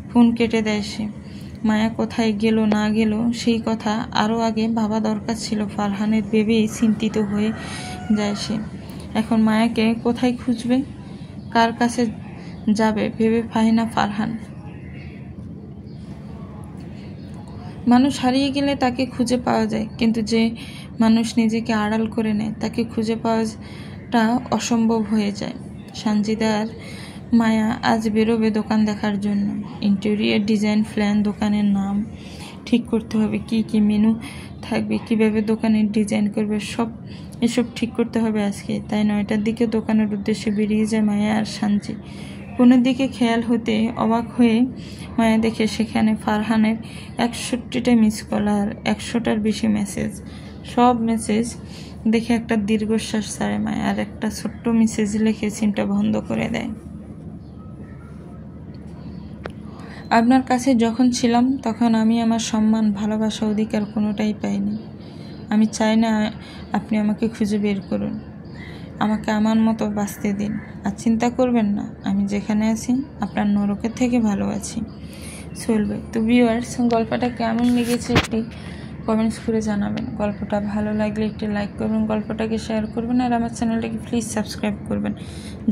ফোন কেটে দেয় সে। মায়া কোথায় গেল না গেল সেই কথা আরও আগে ভাবা দরকার ছিল ফারহানের। ভেবেই চিন্তিত হয়ে যায় সে। এখন মায়াকে কোথায় খুঁজবে, কার কাছে যাবে ভেবে পায় না ফারহান। মানুষ হারিয়ে গেলে তাকে খুঁজে পাওয়া যায়, কিন্তু যে মানুষ নিজেকে আড়াল করে নেয় তাকে খুঁজে পাওয়াটা অসম্ভব হয়ে যায়। সানজিদার মায়া আজ বেরোবে দোকান দেখার জন্য। ইন্টেরিয়র ডিজাইন প্ল্যান, দোকানের নাম ঠিক করতে হবে, কি কি মেনু থাকবে, কিভাবে দোকানের ডিজাইন করবে, এসব ঠিক করতে হবে আজকে। তাই 9টার দিকে দোকানের উদ্দেশ্যে বেরিয়ে যায় মায়া আর সানজি। কোনের দিকে খেয়াল হতে অবাক হয়ে মায়া দেখে সেখানে ফারহানের 61টা মিস কল আর 100টার বেশি মেসেজ। সব মেসেজ দেখে একটা দীর্ঘশ্বাস ছাড়ে মায়া, আর একটা ছোট্ট মেসেজ লিখে সিমটা বন্ধ করে দেয়। আপনার কাছে যখন ছিলাম তখন আমি আমার সম্মান, ভালোবাসা, অধিকার কোনোটাই পাইনি। আমি চাই না আপনি আমাকে খুঁজে বের করুন। আমাকে আমার মতো বাঁচতে দিন। আর চিন্তা করবেন না, আমি যেখানে আছি আপনার নরকের থেকে ভালো আছি। চলবে তো ভিউয়ার্স, গল্পটা কেমন লেগেছে একটি কমেন্টস করে জানাবেন। গল্পটা ভালো লাগলে একটি লাইক করবেন, গল্পটাকে শেয়ার করবেন, আর আমার চ্যানেলটাকে প্লিজ সাবস্ক্রাইব করবেন।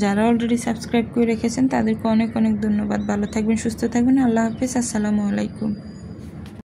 যারা অলরেডি সাবস্ক্রাইব করে রেখেছেন তাদেরকে অনেক অনেক ধন্যবাদ। ভালো থাকবেন, সুস্থ থাকবেন। আল্লাহ হাফিজ। আসসালামু আলাইকুম।